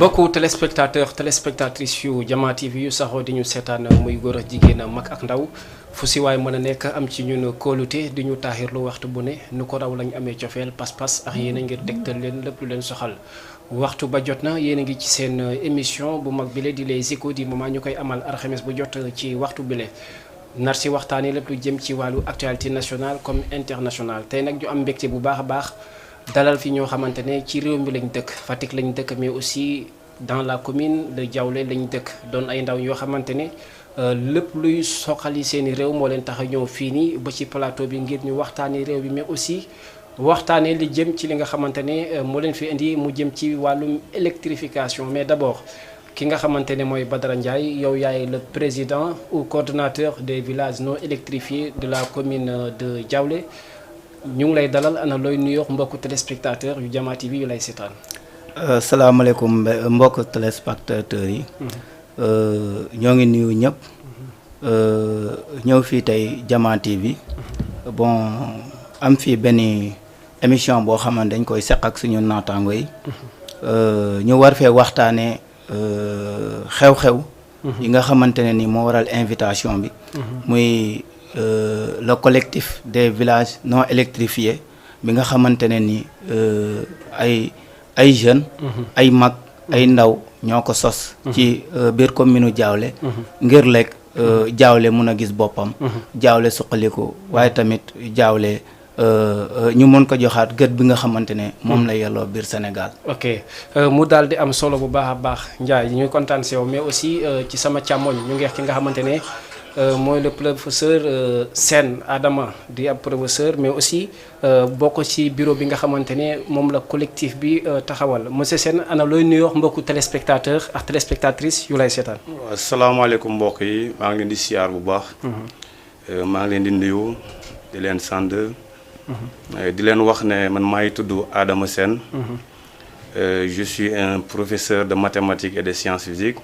mbokku téléspectatrices yu Jama TV yu saxoo di ñu seetaan muy góor ak jigéen mag ak ndaw fu si waay mën a nekk am ci ñun kóolute di ñu taaxirlu waxtu bu ne nu ko raw lañu amee cofeel pas-pas ak yéen a ngir dégtal leen lépp lu leen soxal waxtu ba jot na yéen a ngi ci seen émission bu mag bile di les échos du moment ñu koy amal alxames bu jot ci waxtu bile nar si waxtaanee lépp lu jëm ci wàllu actualité nationale comme internationale tey nag ñu am mbégte bu baax a baax dalal fi ñoo xamante ne ci réew mi lañ dëkk Fatick lañ dëkk mais aussi dans la commune de Diaoulé lañ dëkk doon ay ndaw yoo xamante ne lépp luy soxali seeni réew moo leen tax a ñëw fii nii ba ci plateau bi ngir ñu waxtaanee réew bi mais aussi waxtaanee li jëm ci li nga xamante ne moo leen fi indi mu jëm ci wàllum électrification mais d'abord ki nga xamante ne mooy Badara Ndiaye yow yaay le président ou coordonnateur des villages non électrifiés de la commune de Diaoulé ñu ngi lay dalal ana looy nuyoo mbokku téléspectateur yu Jama TV yu lay seetaan. salaamaaleykum mbokk téléspectateurs yi. ñoo ngi nuyu ñëpp. ñëw fii tey Jama TV. bon am fii benn émission boo xamante dañ koy seq ak suñu naataango yi. ñu war fee waxtaanee xew-xew. yi nga xamante ne ni moo waral invitation bi. muy. Le collectif des villages non électrifiés bi nga xamante ne ni ay jeunes. ay mag ay ndaw ñoo ko sos. ci biir commune Diaoulé. ngir lekk Diaoulé mun a gis boppam. Diaoulé suqaliku waaye tamit Diaoulé ñu mën ko joxaat gët bi nga xamante ne moom la yelloo biir Sénégal. ok mu daal di am solo bu baax a baax Ndiaye ñu kontaan si yow mais aussi ci sama càmmoñ ñu ngi wax ki nga xamante ne. mooy le professeur Sène Adama di ab professeur mais aussi bokk ci bureau bi nga xamante ne moom la collectif bi taxawal monsieur Sène ana looy nuyoo mbokku téléspectateur ak téléspectatrice yu lay seetaan. waaw asalaamaaleykum mbokk yi maa ngi leen di siyaar bu baax. maa ngi leen di nuyu di leen sant. di leen wax ne man maa ngi tudd Adama Sène. Je suis un professeur de mathématiques et de sciences physiques.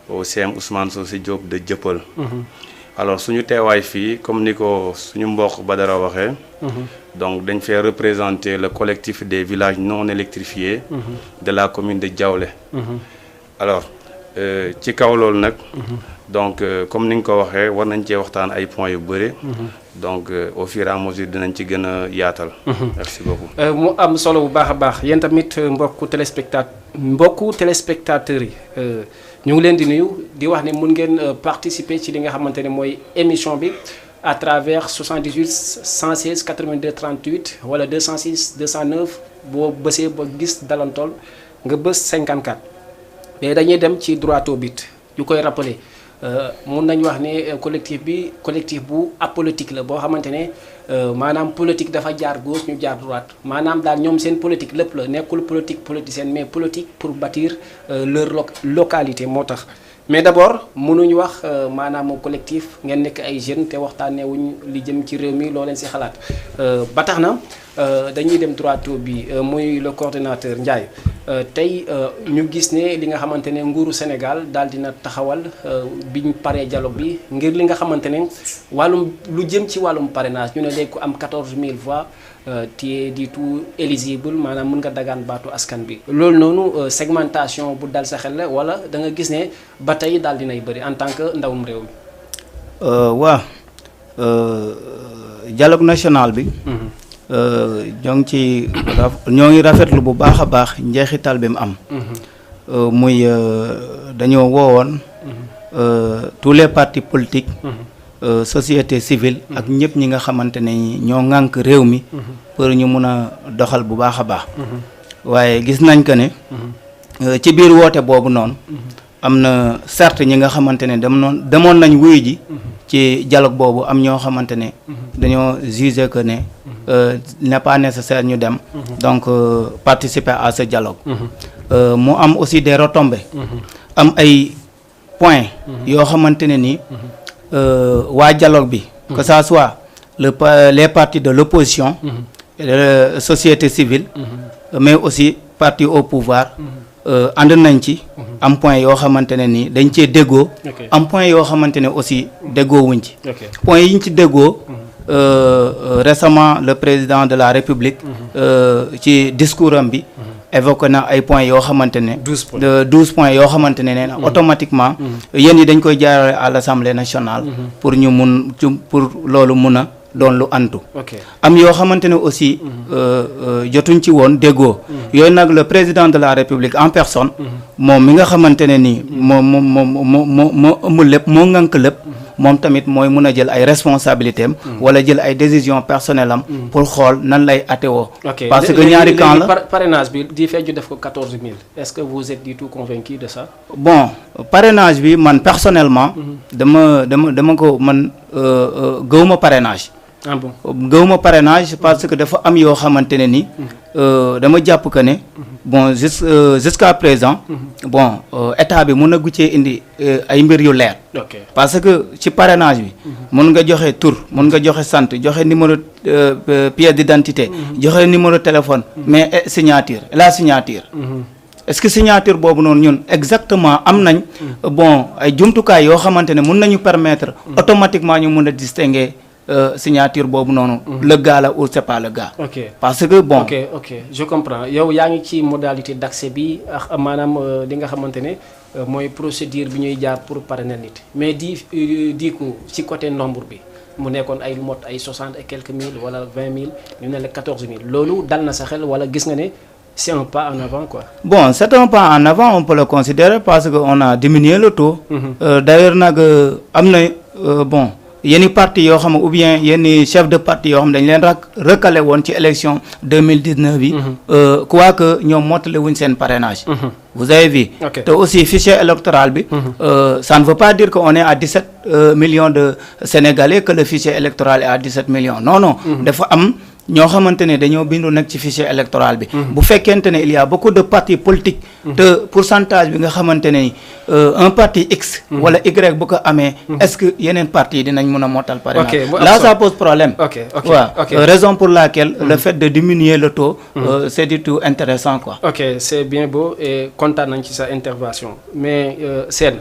Au CM Ousmane Socé Diop de Dieuppeul. Alors suñu teewaay fii comme ni ko suñu mbokk Badara waxee. donc dañ fee représenter le collectif des villages non électrifiés. de la commune de Diaoulé. alors ci kaw loolu nag. donc comme ni nga ko waxee war nañ cee waxtaan ay points yu bëri. donc au fur et à mesure dinañ ci gën a yaatal. merci beaucoup. mu am solo bu baax a baax yéen tamit mbokku téléspectateurs yi. ñu ngi leen di nuyu di wax ne mun ngeen participer ci li nga xamante ne mooy émission bi à travers 78 116 82 38 wala 206 209 boo bësee ba gis dalantool nga bës 54 mais dañuy dem ci droit au but ñu koy rappeler mun nañu wax ne collectif bu apolitique la boo xamante ne maanaam politique dafa jaar gauche ñu jaar droite maanaam daal ñoom seen politique lépp la nekkul politique politicienne mais politique pour bâtir leur localité moo tax. mais d'abord mënuñu wax maanaam collectif ngeen nekk ay jeunes te waxtaanee wuñ li jëm ci réew mi loo leen si xalaat ba tax na dañuy dem droit au but muy le coordonnateur Ndiaye tey ñu gis ne li nga xamante ne nguuru Sénégal daal dina taxawal biñ paree dialogue bi ngir li nga xamante ne wàllum lu jëm ci wàllum parrainage ñu ne léegi ku am 14000 voix tie di tout éligible maanaam mën nga dagaan baatu askan bi loolu noonu segmentation bu dal sa xel la wala da nga gis ne ba tey daal dinay bëri en tant que ndawum réew mi. waaw dialogue national bi. ñoo ngi rafetlu bu baax a baax njeexital bi mu am. muy dañoo woowoon tous les partis politiques. société civile ak ñëpp ñi nga xamante ne ñoo ŋànk réew mi. pour ñu mun a doxal bu baax a baax. waaye gis nañ que ne. ci biir woote boobu noonu. am na certes ñi nga xamante ne demoon nañ wuyu ji. ci dialogue boobu am ñoo xamante ne. dañoo juger que ne. n'est pas nécessaire ñu dem. donc participer à ce dialogue. mu am aussi des retombées. am ay points. yoo xamante ne ni. waa dialogue bi. que ça soit les partis de l'opposition. la société civile. mais aussi parti au pouvoir. ànd nañ ci. am point yoo xamante ne ni dañ cee déggoo. am point yoo xamante ne aussi déggoo wuñ ci. point yi ñu ci déggoo. récemment le président de la République. ci discours am bi. évoqué na ay points yoo xamante ne 12 points de 12 points yoo xamante ne nee na automatiquement yéen yi dañ koy jaarale à l'Assemblée nationale pour ñu mun pour loolu mun a doon lu antu am yoo xamante ne aussi jotuñ ci woon déggoo yooyu nag le président de la République en personne moom mi nga xamante ne nii moo ëmb lépp moo ŋànk lépp moom tamit mooy mun a jël ay responsabilités am wala jël ay décisions personnelles am pour xool nan lay atewoo parce que ñaari camp la parrainage bi di fekk ñu def ko 14 000 est-ce que vous êtes du tout convaincu de ça? Bon parrainage bi man personnellement dama ko man gëwuma parrainage. Ah bon? gëwuma parrainage parce que dafa am yoo xamante ne ni dama jàpp que ne bon jusqu'à présent bon état bi mun na guccee indi ay mbir yu leer parce que ci parrainage bi mun nga joxe tur mun nga joxe sant joxe numéro pièce d'identité joxe numéro téléphone mais la signature est-ce que signature boobu noonu ñun exactement am nañ bon ay jumtukaay yoo xamante ne mun nañu permettre automatiquement ñu mun a distinguer signature boobu noonu le gars la ou c'est pas le gars. Parce que bon. ok je comprends yow yaa ngi ci modalité d'accès bi ak maanaam li nga xamante ne mooy procédure bi ñuy jaar pour parrainer nit mais di ko ci côté nombre bi mu nekkoon ay lu mot ay 60 et quelques mille wala 20 000 ñu ne la 14 000 loolu dal na sa xel wala gis nga ne c'est un pas en avant quoi. Bon c'est un pas en avant on peut le considérer parce que on a diminué le taux. D'ailleurs nag am na bon. yenn parti yoo xam ne ou bien yenn chef de parti yoo xam ne dañ leen recalé woon ci élection 2019 bi quoi que ñoom mottali wuñ seen parrainage. Vous avez vu. te aussi fichier électoral bi ça ne veut pas dire que on est à 17 millions de Sénégalais que le fichier électoral est à 17 millions non dafa am ñoo xamante ne dañoo bindu nag ci fichier électoral bi bu fekkente ne il y a beaucoup de partis politiques te pourcentage bi nga xamante ne un parti X wala Y bu ko amee est-ce que yeneen parti yi dinañ mën a motal parrainage là ça pose problème raison pour laquelle le fait de diminuer le taux c'est du tout intéressant quoi. C'est bien beau et kontaan nañ ci sa intervention mais Sène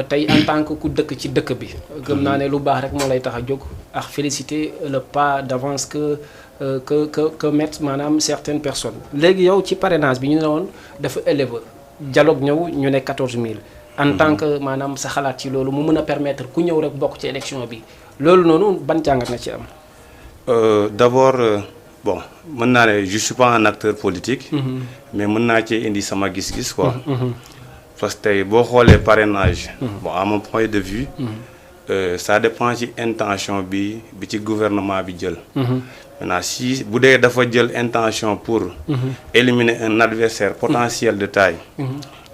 tey en tant que ku dëkk ci dëkk bi gëm naa ne lu baax rek moo lay tax a jóg ak féliciter le pas d'avance que mettent maanaam certaines personnes léegi yow ci parrainage bi ñu ne woon dafa élevé dialogue ñëw ñu ne 14 000 en tant que maanaam sa xalaat ci loolu mu mën a permettre ku ñëw rek bokk ci élection bi loolu noonu ban jàngat na ci am. D'abord bon mën naa ne je suis pas un acteur politique. mais mën naa cee indi sama gis-gis quoi. parce que tey boo xoolee parrainage. bon à mon point de vue. Ça dépend ci intention bi ci gouvernement bi jël. Maintenant si bu dee dafa jël intention pour éliminer un adversaire potentiel de taille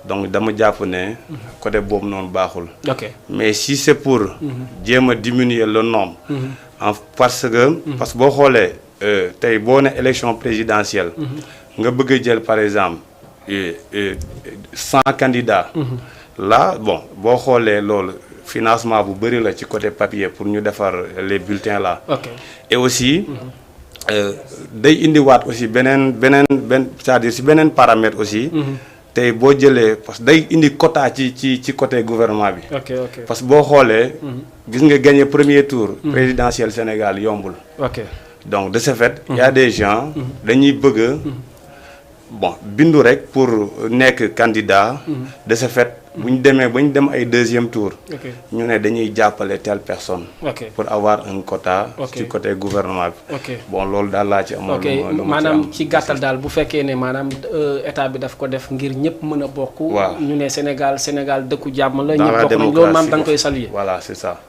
donc dama jàpp ne côté boobu noonu baaxul mais si c'est pour jéem a diminuer le nombre parce que boo xoolee tey boo ne élection présidentielle nga bëgg a jël par exemple 100 candidats là bon boo xoolee loolu financement bu bëri la ci côté papier pour ñu defar les bulletins là et aussi day indiwaat aussi beneen c'est-à-dire si beneen paramètre aussi tey boo jëlee parce que day indi quota ci côté gouvernement bi parce que boo xoolee gis nga gagner premier tour présidentiel Sénégal yombul donc de ce fait il y a des gens dañuy bëgg bon bindu rek pour nekk candidat de ce fait bu ñu demee ba ñu dem ay deuxième tour ñu ne dañuy jàppale telle personne pour avoir un quota ci côté gouvernement bi bon loolu daal laa ci amoon maanaam ci gàttal daal bu fekkee ne maanaam état bi daf ko def ngir ñëpp mën a bokk ñu ne Sénégal dëkku jàmm la ñëpp bokk nañ loolu maam da nga koy saluer voilà c'est ça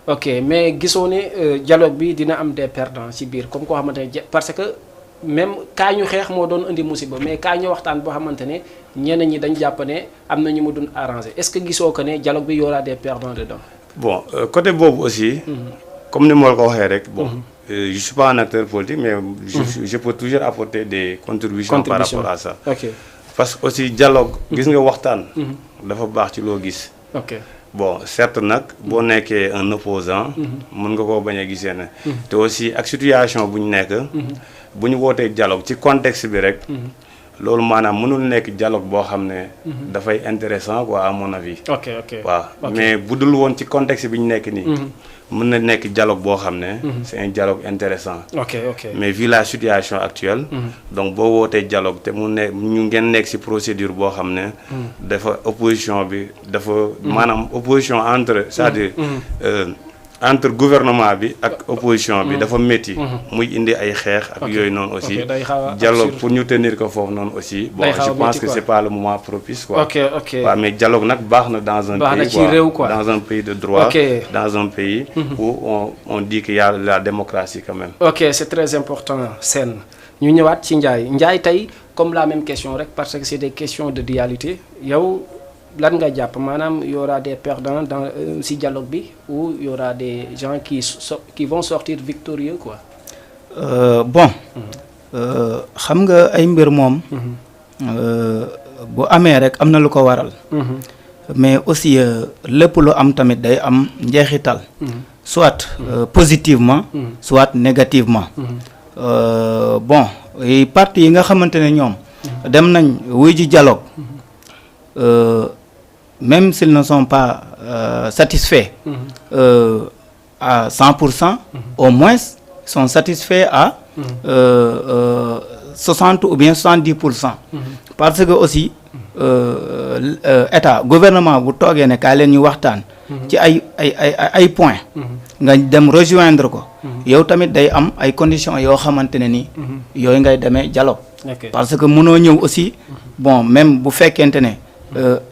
mais gisoo ne dialogue bi dina am des perdants ci biir comme koo xamante ne parce que même kaa ñu xeex moo doon indi musiba mais kaa ñu waxtaan boo xamante ne ñeneen ñi dañ jàpp ne am na ñu mu doon arrangé est-ce que gisoo que ne dialogue bi y aura des perdants dedans. Bon côté boobu aussi. comme ni ma la ko waxee rek. bon je suis pas un acteur politique mais je peux toujours apporter des contributions par rapport à ça. parce que aussi dialogue. gis nga waxtaan. dafa baax ci loo gis. bon certes nag boo nekkee un opposant mën nga koo bañ a gisee ne. te aussi ak situation bu ñu nekk. bu ñu wootee dialogue ci contexte bi rek. loolu maanaam mënul nekk dialogue boo xam ne. dafay intéressant quoi à mon avis. waaw mais bu dul woon ci contexte bi ñu nekk nii. mën na nekk dialogue boo xam ne c'est un dialogue intéressant ok mais vu la situation actuelle donc boo wootee dialogue te mu ne ñu ngeen nekk ci procédure boo xam ne dafa opposition bi dafa maanaam opposition entre c'est-à-dire entre gouvernement bi ak opposition bi dafa métti muy indi ay xeex ak yooyu noonu aussi dialogue pour ñu tenir ko foofu noonu aussi bon je pense que c'est pas le moment propice quoi waaw mais dialogue nag baax na dans un pays quoi dans un pays de droit dans un pays où on dit qu'il y a la démocratie quand même ok c'est très important Sène ñu ñëwaat ci Ndiaye tey comme la même question rek parce que c'est des questions de dualité yow lan nga jàpp maanaam y aura des perdants dans si dialogue bi ou y aura des gens qui vont sortir victorieux quoi. Bon xam nga ay mbir moom bu amee rek am na lu ko waral. mais aussi lépp lu am tamit day am njeexital. soit positivement. soit négativement. bon parti yi nga xamante ne ñoom. dem nañ wuy ji dialogue. Même s'ils ne sont pas satisfaits à 100%, au moins sont satisfaits à 60 ou bien 70%. Parce que aussi, État, gouvernement, vous toguez ne kaay leen ñu waxtaan ci ay points nga dem rejoindre ko yow tamit day am ay conditions yoo xamante ne ni yooyu ngay demee dialogue parce que mënoo ñëw aussi bon même bu fekkente ne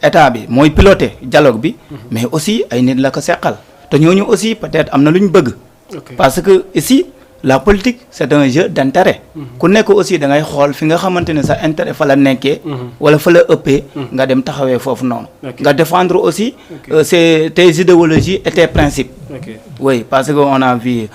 état bi mooy piloter dialogue bi mais aussi ay nit la ko seqal te ñooñu aussi peut-être am na lu ñu bëgg parce que ici la politique c'est un jeu d'intérêt ku nekk aussi da ngay xool fi nga xamante ne sa intérêt fa la nekkee wala fa la ëppee nga dem taxawee foofu noonu nga défendre aussi tes idéologies et tes principes oui parce que on a vu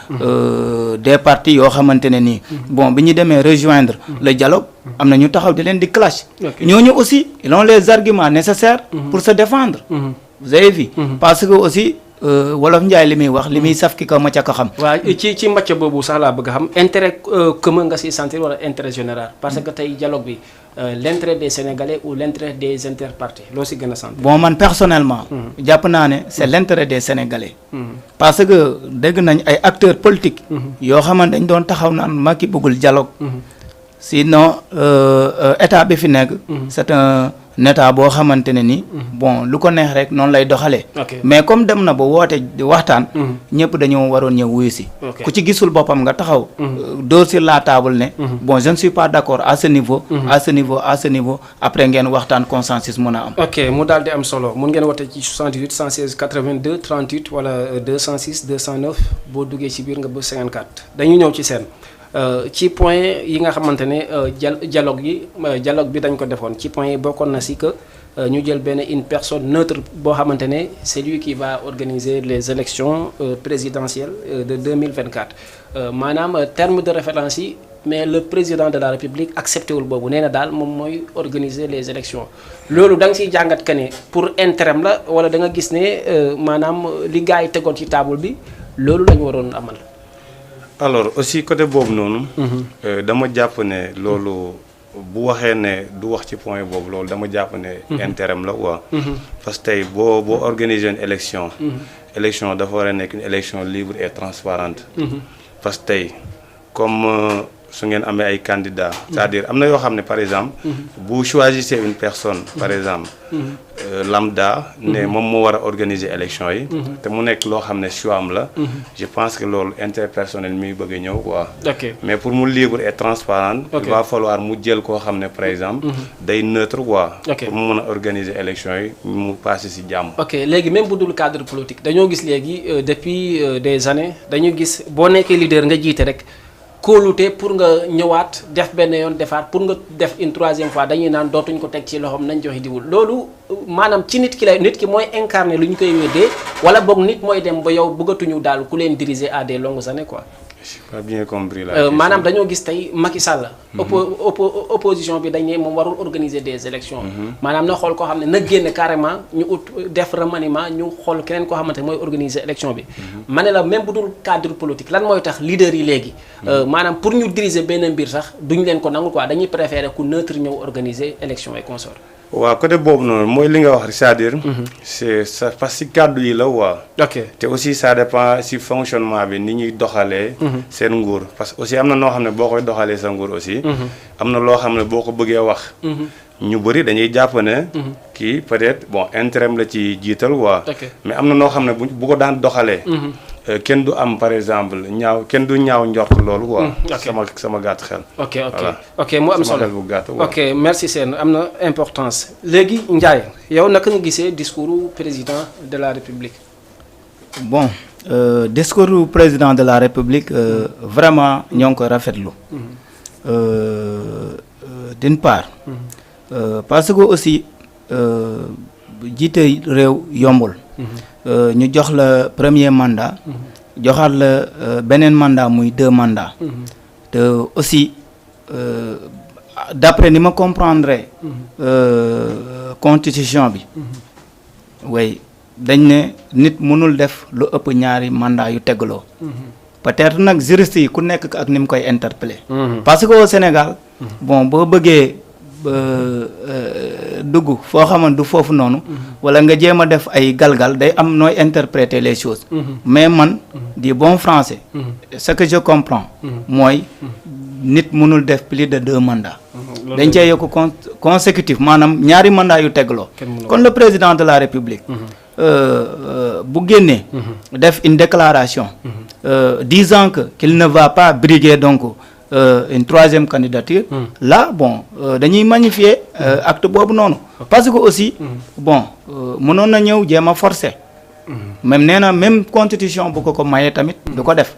des partis yoo xamante ne nii bon bi ñu demee rejoindre le dialogue am na ñu taxaw di leen di clash ñooñu aussi ils ont les arguments nécessaires pour se défendre vous avez vu parce que aussi wolof Njaay li muy wax li muy saf ki ko ma ca ko xam. waaw ci mbàcc boobu sax laa bëgg a xam intérêt commun nga si sentir wala intérêt général parce que tey dialogue bi l'intérêt des Sénégalais ou l'intérêt des interpartis loo si gën a sentir. bon man personnellement. jàpp naa ne c'est l'intérêt des Sénégalais. parce que dégg nañ ay acteurs politiques. yoo xamante dañ doon taxaw naan Macky bëggul dialogue. sinon état bi fi nekk. c'est un état boo xamante ne ni. bon lu ko neex rek noonu lay doxalee. mais comme dem na ba woote waxtaan. ñëpp dañoo waroon ñëw wuyu si. ku ci gisul boppam nga taxaw. dóor sur la table ne. bon je ne suis pas d'accord à ce niveau. à ce niveau après ngeen waxtaan consensus mën a am. ok mu daal di am solo mun ngeen woote ci 78 116 82 38 wala 206 209 boo duggee ci biir nga ba 54 dañuy ñëw ci seen. ci point yi nga xamante ne dialogue bi dañ ko defoon ci point yi bokkoon na si que ñu jël une personne neutre boo xamante ne c'est lui qui va organiser les élections présidentielles de 2024 maanaam terme de référence yi mais le président de la République accepté wul boobu nee na daal moom mooy organiser les élections loolu da nga siy jàngat que ne pour intérim la wala da nga gis ne maanaam li gars yi tegoon ci table bi loolu la ñu waroon amal. alors aussi côté boobu noonu. dama jàpp ne loolu bu waxee ne du wax ci point boobu loolu dama jàpp ne. intérim la quoi. parce que tey boo organiser une élection. élection dafa war a nekk une élection libre et transparente. parce que tey comme su ngeen amee ay candidats. c'est-à-dire am na yoo xam ne par exemple. bu choisissez une personne par exemple. lambda ne moom moo war a organiser élection yi. te mu nekk loo xam ne choix am la. je pense que loolu interpersonnel mi bëgg a ñëw quoi. mais pour mu libre et transparent. il va falloir mu jël koo xam ne par exemple. day neutre quoi. pour mu mën a organiser élection yi mu passé ci jàmm. ok léegi même bu dul cadre politique dañoo gis léegi depuis des années dañu gis boo nekkee leader nga jiite rek. kóolute pour nga ñëwaat def benn yoon defaat pour nga def une troisième fois dañuy naan dootuñ ko teg ci loxoom nañ joxe diwul loolu maanaam ci nit ki mooy incarner lu ñu koy weddee wala boog nit mooy dem ba yow bëggatuñu daal ku leen diriger à des longues années quoi. j'ai pas bien compris la maanaam dañoo gis tey Macky Sall. opposition bi dañ ne moom warul organiser des élections. maanaam na xool koo xam ne na génn carrément ñu def remaniement ñu xool keneen koo xamante ne mooy organiser élection bi. ma ne la même bu dul cadre politique lan mooy tax leader yi léegi. maanaam pour ñu diriger benn mbir sax duñ leen ko nangu quoi dañuy préférer ku neutre ñëw organiser élection et consort. waaw côté boobu noonu mooy li nga wax c'est-à-dire. c'est ça parce que kàddu yi la waa. ok te aussi ça dépend si fonctionnement bi ni ñuy doxalee. seen nguur parce que aussi am na noo xam ne boo koy doxalee sa nguur aussi. am na loo xam ne boo ko bëggee wax. ñu bëri dañuy jàpp ne. kii peut-être bon intérêt la ci jiital waa. mais am na noo xam ne bu ko daan doxalee. kenn du am par exemple kenn du ñaaw njort loolu quoi. sama gàtt xel. ok mu am solo bu gàtt ok merci Sène am na importance. léegi Ndiaye yow naka nga gisee discours président de la République. bon discours président de la République vraiment ñoo ngi koy rafetlu. d'une part. parce que aussi jiite réew yombul. ñu jox la premier mandat. joxaat la beneen mandat muy 2 mandats. te aussi d'après ni ma comprendre constitution bi. way dañ ne nit mënul def lu ëpp ñaari mandat yu tegaloo. peut-être nag juriste yi ku nekk ak ni mu koy interpréter. parce que au Sénégal. bon boo bëggee dugg foo xamante du foofu noonu. wala nga jéem a def ay galgal day am nooy interpréter les choses. mais man di bon français. ce que je comprends. mooy nit mënul def plus de 2 mandats. dañ cee yokk consécutif maanaam ñaari mandat yu tegloo. kon le président de la République. bu génnee. def une déclaration. disant qu'il ne va pas briguer donc. Une 3e candidature. Là bon dañuy magnifier acte boobu noonu. parce que aussi bon mënoon na ñëw jéem a forcer. même nee na même constitution bu ko mayee tamit du ko def.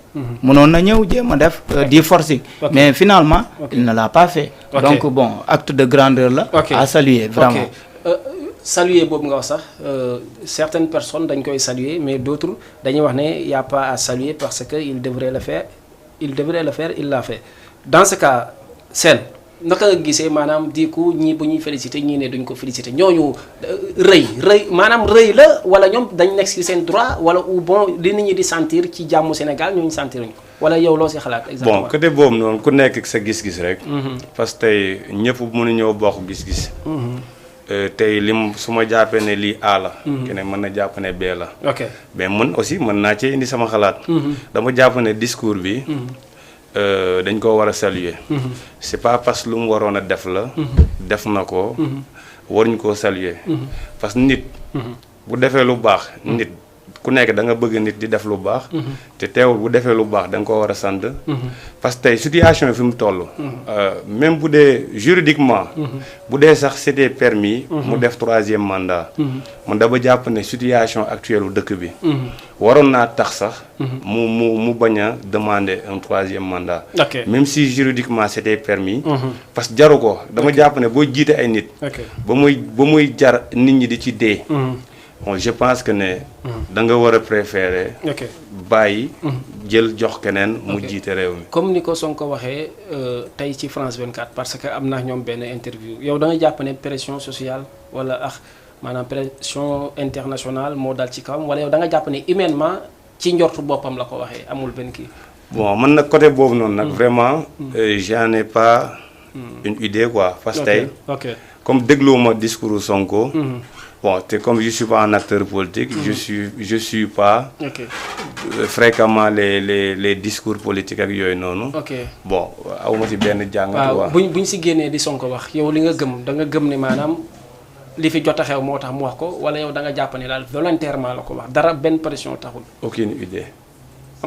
mënoon na ñëw jéem a def di forcer. mais finalement il ne l'a pas fait. donc bon acte de grandeur la. à saluer vraiment. saluer boobu nga wax sax certaines personnes dañ koy saluer mais d'autres dañuy wax ne y a pas à saluer parce que il devrait le faire il l'a fait. dans ce cas Sène naka nga gisee maanaam diiku ñii bu ñuy féliciter ñii ne duñ ko féliciter ñooñu rëy maanaam rëy la wala ñoom dañ nekk ci seen droit wala ou bon li nit ñi di sentir ci jàmmu Sénégal ñooñu sentiruñ ko wala yow loo ci xalaat exactement. bon côté boobu noonu ku nekk ak sa gis-gis rek. parce que tey ñëpp mënuñoo bokk gis-gis. tey lim su ma jàppee ne lii A la. keneen mën na jàpp ne B la. ok mais man aussi mën naa cee indi sama xalaat. dama jàpp ne discours bi. dañ ko war a saluer. c'est pas parce que lu mu waroon a def la. def na ko. waruñ koo saluer. parce que nit. bu defee lu baax nit ku nekk da nga bëgg nit di def lu baax. te teewul bu defee lu baax da nga koo war a sant. parce que tey situation fi mu toll. même bu dee juridiquement. bu dee sax c'était permis. mu def 3e mandat. man dama jàpp ne situation actuelle u dëkk bi. waroon naa tax sax. mu bañ a demander un 3e mandat. même si juridiquement c'était permis. parce que jaru ko dama jàpp ne boo jiite ay nit. ba muy jar nit ñi di ci dee. bon je pense que ne. da nga war a préférer. bàyyi. jël jox keneen mu jiite réew mi. comme ni ko Sonko waxee tey ci France 24 parce que am na ñoom benn interview yow da nga jàpp ne pression sociale wala maanaam pression internationale moo dal ci kawam wala yow da nga jàpp ne humainement ci njortu boppam la ko waxee amul benn kii. bon man nag côté boobu noonu nag vraiment j'en ai pas une idée quoi. parce que tey comme dégluwuma discours Sonko. bon te comme je suis pas un acteur politique. je suis pas. fréquemment les discours politiques ak yooyu noonu. bon awma ci benn jàngat. waaw buñ si génnee di Sonko wax yow li nga gëm da nga gëm ne maanaam li fi jot a xew moo tax mu wax ko wala yow da nga jàpp ne daal volontairement la ko wax dara benn pression taxul. aucune idée.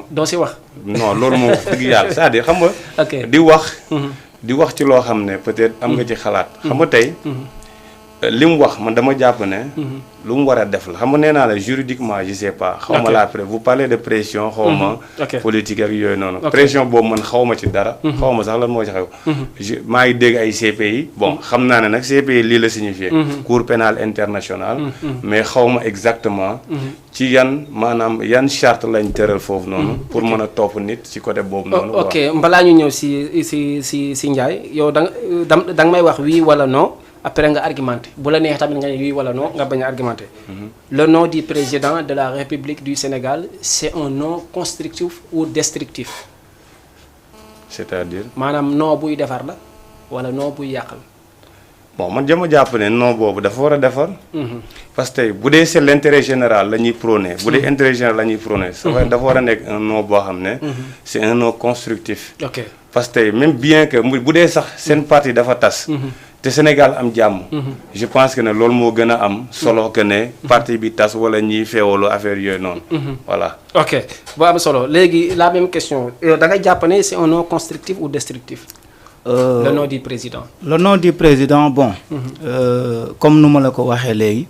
doo si wax. non loolu moom dëgg yàlla c'est-à-dire xam nga. di wax ci loo xam ne peut-être am nga ci xalaat. xam nga tey. li mu wax man dama jàpp ne. lu mu war a def la xam nga nee naa la juridiquement je sais pas. xaw ma la vous parlez de pression xaw ma. politique ak yooyu noonu. pression boobu man xaw ma ci dara. xaw ma sax lan moo ci xew. maa ngi dégg ay CPI bon xam naa ne nag CPI lii la signifié. Cour pénale internationale. mais xaw ma exactement. ci maanaam yan charte lañ tëral foofu noonu. pour mën a topp nit ci côté boobu noonu. ok balaa ñu ñëw si Ndiaye yow da nga may wax oui wala non. après nga argumenté bu la neex tamit nga ne oui wala non nga bañ a argumenté. Le nom du président de la République du Sénégal c'est un nom constructif ou destructif. c'est-à-dire. maanaam non buy defar la wala non buy yàqal. bon man jama jàpp ne non boobu dafa war a defar. parce que tey bu dee c'est l'intérêt général la ñuy prôné. bu dee intérêt général la ñuy prôné. dafa war a nekk un non boo xam ne. c'est un non constructif. ok parce que tey même bien que bu dee sax seen parti dafa tas. te Sénégal am jàmm. je pense que ne loolu moo gën a am solo que ne parti bi tas wala ñiy feewalu affaire yooyu noonu. voilà. ok bu am solo léegi la même question da nga jàpp ne c'est un non constructif ou destructif. le nom du président. le nom du président bon. comme nu ma la ko waxee léegi.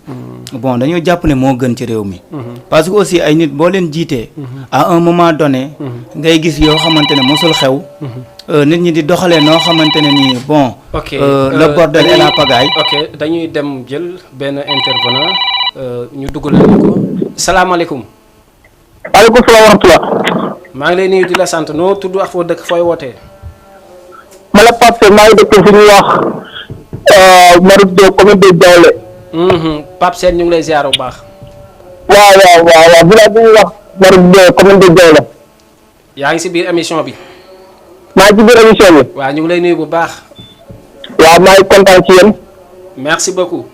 bon dañoo jàpp ne moo gën ci réew mi. parce que aussi ay nit boo leen jiitee. à un moment donné. ngay gis yoo xamante ne mosul xew. nit ñi di doxalee noo xamante ne nii bon. ok le bordel et la pagaille. ok dañuy dem jël benn intervenant ñu dugalal ko salaamaaleykum. waaleykum salaam wa rahmatulah. maa ngi lay nuyu di la sant noo tudd ak foo dëkk fooy wootee. ma la Pape Sène maa ngi dëkk fi ñuy wax Maroc de commune de Diawlé. Pape Sène ñu ngi lay ziar bu baax. waaw village bi ñuy wax Maroc de commune de Diawlé. yaa ngi si biir émission bi. maa ngi ci biir émission bi. waaw ñu ngi lay nuyu bu baax. waaw maa ngi kontaan ci yéen. merci beaucoup.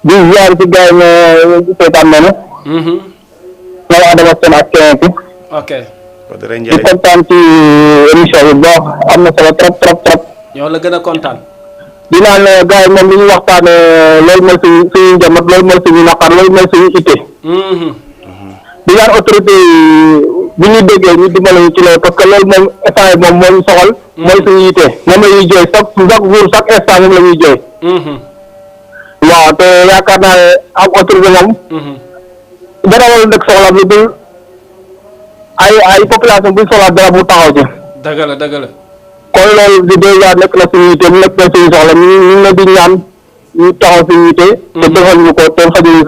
di ziar ci gars yi ñu seetaan noonu. ñoom Adama Sène ak keneen ki. ok. di kontaan ci émission bi boo am na solo trop. ñoo la gën a kontaan. di naan gars yi moom li ñu waxtaanee loolu mooy suñu njaboot loolu mooy suñu naqar loolu mooy suñu itte. di naan autorité bu ñu déggee ñu dimbale ñu ci loolu parce que loolu moom instant yi moom moo ñu soxal. mooy suñu itte moom la ñuy jooy chaque jour chaque instant moom la ñuy jooy. waaw te yaakaar naa ne am autorité moom. dara wala dëkk soxla bi dul ay population buñ soxla dara bu taxaw ci. dëgg la. kon loolu di déjà nekk na suñu yite mu nekk na suñu soxla ñu ngi leen di ñaan ñu taxaw suñu yite. te defal ñu ko te xajul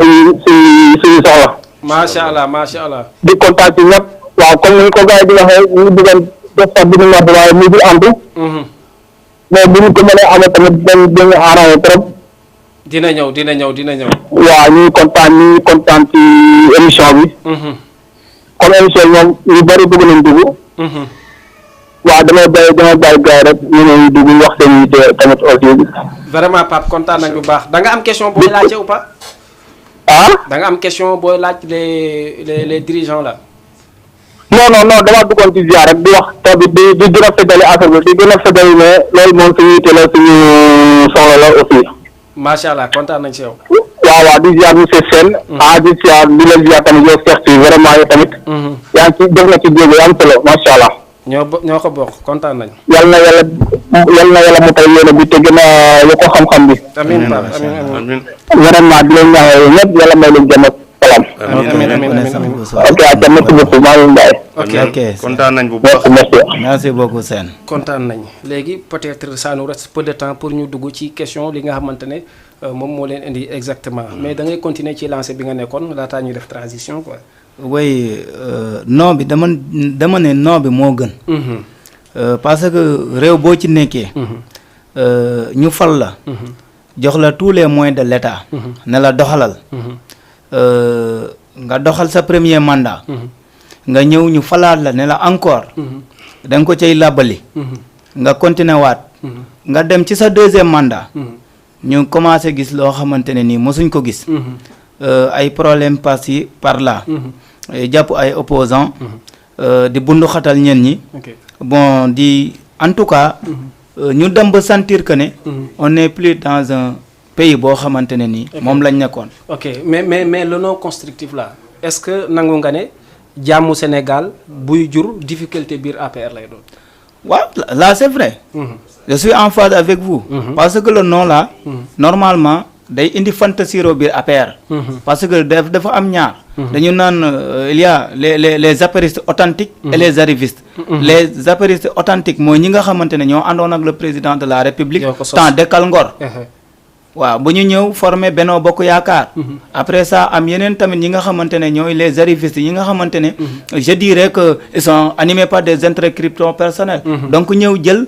suñu soxla. macha allah. di kontaan ci ñëpp. waaw comme ni ko gars yi di waxee ñu bëggoon def sax bi ñu wax waaye mu ngi antu. mais bu ñu ko mënee amal tamit dañu arrangé trop. dina ñëw. waaw ñu ngi kontaan ci émission bi. comme émission bi moom ñu bari bëgg nañ dugg. waaw damay bàyyi gars yi rek ñu ngi dugg wax seen yite tamit aussi. vraiment Pape kontaan nañ bu baax da nga am question booy laajte ou pas. da nga am question booy laaj les dirigeants là. non damaa duggoon ci ziar rek di wax tamit di gën a feddali affaire bi di gën a feddali ne loolu moom suñu yite la suñu soxla la aussi. macha allah kontaan nañ ci yow. waaw di ziar monsieur Sène. di ziar di la ziar tamit yow Cheikh si vraiment yow tamit. yaa ngi ci def na ci jéego yu am solo macha allah. ñoo ko bokk kontaan nañ. yal na yàlla mu tay yéene bi te gën a yokk xam-xam bi. amiin Pape amiin. vraiment di leen ñaaxee ñëpp yàlla may leen jàmm ak salaam. amiin. ok ak merci beaucoup maa ngi lay. ok kontaan nañ bu baax. merci beaucoup Sène. kontaan nañ léegi peut-être ça nous reste peu de temps pour ñu dugg ci question li nga xamante ne moom moo leen indi exactement mais da ngay continuer ci lancé bi nga nekkoon laataa ñuy def transition quoi. oui non bi dama ne non bi moo gën. parce que réew boo ci nekkee. ñu fal la. jox la tous les moyens de l'État. ne la doxalal. nga doxal sa premier mandat. nga ñëw ñu falaat la ne la encore. da nga ko cay làbbali. nga continuer waat. nga dem ci sa deuxième mandat. ñu commencé gis loo xamante ne nii mosuñ ko gis. ay problème par-ci par-là. jàpp ay opposants di bundu xatal ñen ñi bon di en tout cas ñu dem ba sentir que ne on n'est plus dans un pays boo xamante ne nii moom lañ nekkoon. ok mais le non constructif là est-ce que nangu nga ne jàmmu Sénégal buy jur difficulté biir APR lay doon. waaw là c'est vrai. je suis en phase avec vous. parce que le non là normalement day indi fantasiro biir APR. parce que dafa am ñaar. dañu naan il y a les apéristes authentiques et les arrivistes. les apéristes authentiques mooy ñi nga xamante ne ñoo àndoon ak le président de la république. temps Dekkal Ngor. waaw bu ñu ñëw former Benno Bokk Yaakaar. après ça am yeneen tamit ñi nga xamante ne ñooy les arrivistes yi nga xamante ne. je dirais que ils sont animés par des intérêts crypto personnels. donc ñëw jël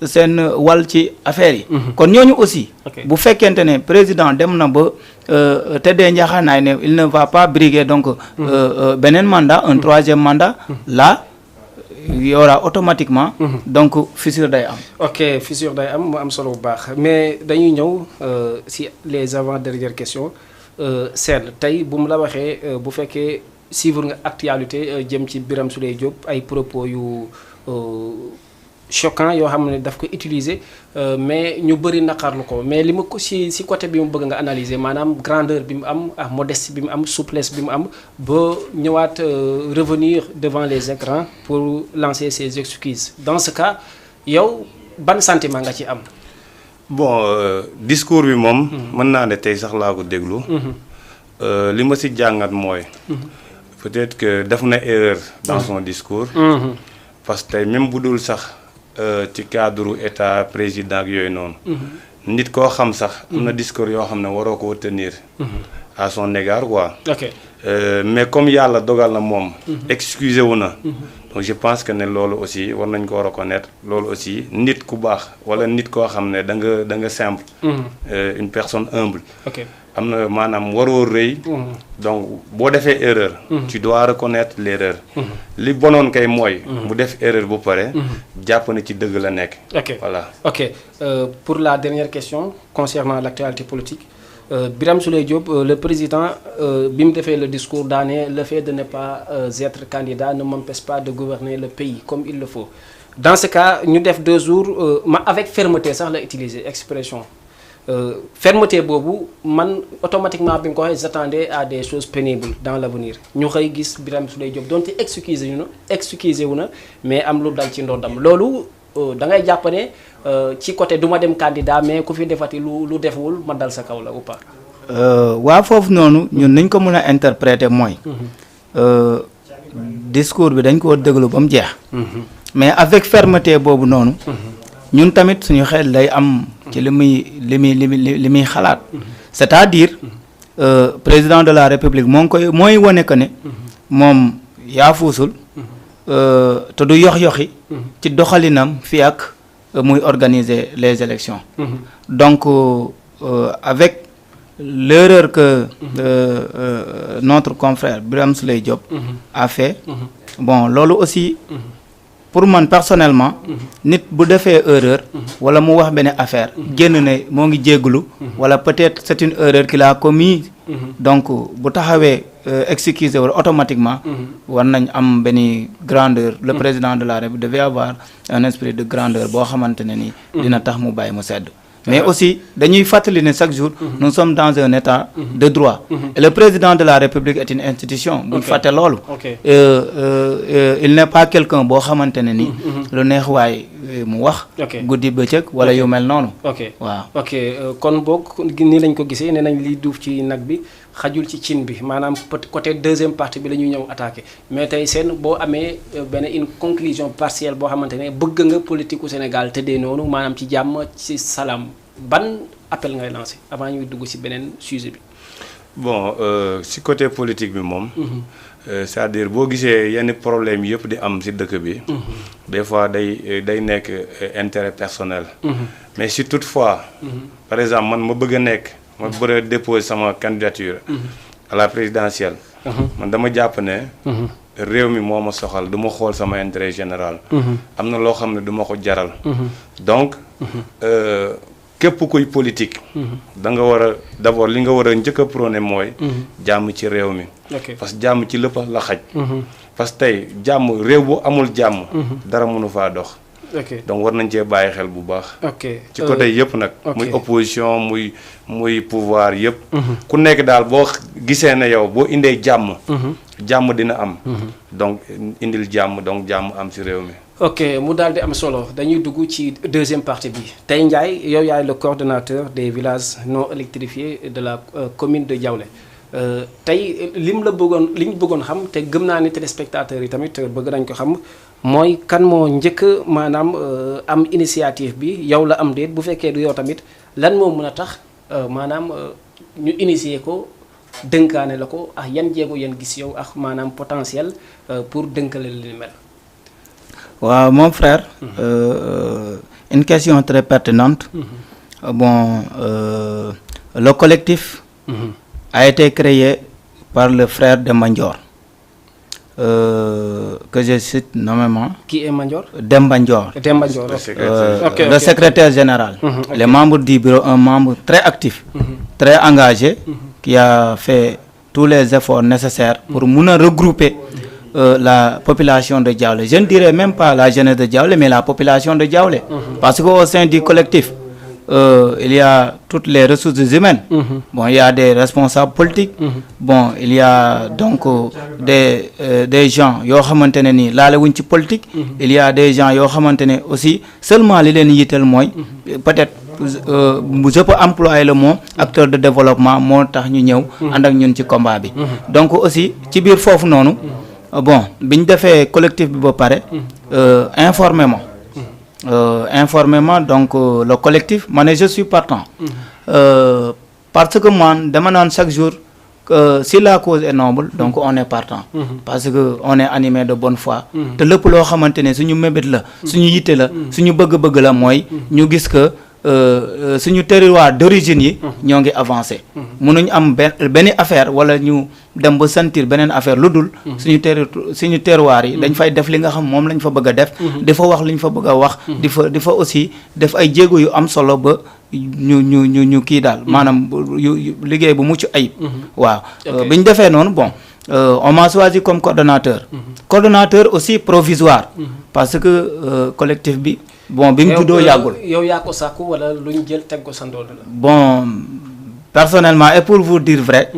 seen wàll ci affaire yi. kon ñooñu aussi. bu fekkente ne président dem na ba tëddee njaaxaanaay ne il ne va pas briguer donc beneen mandat un troisième mandat là. y aura automatiquement donc fissure day am. ok fissure day am mu am solo bu baax mais dañuy ñëw si les avant-dernières questions Sène tey bu mu la waxee bu fekkee suivre nga actualité jëm ci Birame Souleye Diop ay propos yu choquant yoo xam ne daf ko utiliser mais ñu bëri naqarlu ko mais li ma ko si côté bi mu bëgg nga analyser maanaam grandeur bi mu am ak modestie bi mu am souplesse bi mu am ba ñëwaat revenir devant les écrans pour lancer ses excuses dans ce cas yow ban sentiment nga ci am. bon discours bi moom. mën naa ne tey sax laa ko déglu. li ma si jàngat mooy. peut-être que def na erreur dans son discours. parce que tey même bu dul sax. ci cadre état président ak yooyu noonu. nit koo xam sax. am na discours yoo xam ne waroo koo tenir. à son égard quoi. ok mais comme yàlla dogal na moom. excusé wu na. donc je pense que ne loolu aussi war nañ ko reconnaître loolu aussi nit ku baax wala nit koo xam ne da nga simple. une personne humble. ok am na maanaam waroo rëy. donc boo defee erreur. tu dois reconnaître l'erreur. li bonoon kay mooy. mu def erreur bu pare. jàpp ne ci dëgg la nekk. ok voilà ok pour la dernière question concernant l'actualité politique Birame Souleye Diop le président bi mu defee le discours daane le fait de ne pas être candidat ne m'empêche pas de gouverner le pays comme il le faut dans ce cas ñu def 2 jours avec fermeté sax la utiliser expression. Fermeté boobu man automatiquement bi nga ko waxee j'attendais à des choses pénibles dans l'avenir ñu xëy gis Birame Souleye Diop donte excusé wu na mais am lu dal ci ndodam loolu da ngay jàpp ne ci côté du ma dem candidat mais ku fi defati lu deful ma dal sa kaw la ou pas. waa foofu noonu ñun nañ ko mën a interpréter mooy. discours bi dañ koo déglu ba mu jeex. mais avec fermeté boobu noonu. ñun tamit suñu xel day am ci li muy xalaat c'est-à-dire président de la république mooy wane que ne moom yaafuusul te du yox-yoxi ci doxalinam fii ak muy organiser les élections donc avec l'erreur que notre confrère Birame Souleye Diop a fait bon loolu aussi pour man personnellement nit bu defee erreur wala mu wax benn affaire génn ne moo ngi jégglu wala peut-être c'est une erreur qu'il a commis donc bu taxawee excusé wala automatiquement war nañ am benn grandeur le président de la République devait avoir un esprit de grandeur boo xamante ne ni dina tax mu bàyyi mu sedd mais aussi dañuy fàttali ne chaque jour nous sommes dans un état de droit et le président de la République est une institution buñ fàtte loolu il n'est pas quelqu'un boo xamante ne ni lu neex waay mu wax guddi bëccëg wala yu mel noonu waaw ok kon boog nii lañ ko gisee nee nañ liy duuf ci nag bi xajul ci cin bi maanaam côté deuxième partie bi la ñuy ñëw attaqué mais tey seen boo amee benn une conclusion partielle boo xamante ne bëgg nga politique u Sénégal tëddee noonu maanaam ci jàmm ci salaam ban appel ngay lancé avant ñuy dugg ci beneen sujet bi. bon ci côté politique bi moom. c'est-à-dire boo gisee yenn problème yëpp di am ci dëkk bi. des fois day nekk intérêt personnel. mais si toutefois. par exemple man ma bëgg a nekk. ma bëgg a déposer sama candidature. à la présidentielle. man dama jàpp ne. réew mi moo ma soxal du ma xool sama intérêt général. am na loo xam ne du ma ko jaral. donc képp kuy politique. da nga war a d'abord li nga war a njëkk a prôné mooy. jàmm ci réew mi. parce que jàmm ci lépp la xaj. parce que tey jàmm réew bu amul jàmm. dara mënu faa dox. donc war nañ cee bàyyi xel bu baax. ci côté yëpp nag. muy opposition muy pouvoir yëpp. ku nekk daal boo gisee ne yow boo indee jàmm. jàmm dina am. donc indil jàmm donc jàmm am ci réew mi. ok mu daal di am solo dañuy dugg ci deuxième partie bi tey Ndiaye yow yaay le coordonnateur des villages non électrifiés de la commune de Diaoulé tey li ñu bëggoon xam te gëm naa ni téléspectateurs yi tamit bëgg nañ ko xam mooy kan moo njëkk maanaam am initiative bi yow la am déet bu fekkee du yow tamit lan moo mën a tax maanaam ñu initier ko dënkaane la ko ak yan jéego yan gis yow ak maanaam potentiel pour dënkale li mel. waaw mon frère une question très pertinente bon le collectif a été créé par le frère de Mandior que je cite nommément. Qui est Mandior? Demba Ndior. Demba Ndior. Le secrétaire général. Les membres du bureau, un membre très actif, très engagé, qui a fait tous les efforts nécessaires pour regrouper la population de Diaoulé. Je ne dirais même pas la jeunesse de Diaoulé, mais la population de Diaoulé. Parce qu'au sein du collectif, il y a toutes les ressources humaines. Bon, il y a des responsables politiques. Bon, il y a donc des gens qui sont politique. Il y a des gens qui aussi seulement les peut-être je peux employer le mot acteur de développement moo tax ñu ñëw ànd ak ñun ci combat bi. Donc aussi ci biir foofu noonu bon biñ defee collectif bi ba pare informément donc le collectif je suis partant parce que man dama naan chaque jour si la cause est noble donc on est partant parce que on est animé de bonne foi te lépp loo xamante ne suñu mébét la suñu yitte la suñu bëgg-bëgg la mooy ñu gis que suñu territoire d'origine yi ñoo ngi avancé mënuñ am benn affaire wala ñu dem ba sentir beneen affaire lu dul suñu terroir yi dañ fay def li nga xam moom lañ fa bëgg a def di fa wax li ñu fa bëgg a wax di fa aussi def ay jéego yu am solo ba ñu kii daal maanaam liggéey bu mucc ayib waaw bi ñu defee noonu bon on m'a choisi comme coordonnateur aussi provisoire parce que collectif bi bon bi mu juddoo yàggul. yow yaa ko sàkku wala lu ñu jël teg ko sa ndodd la. bon personnellement et pour vous dire vrai.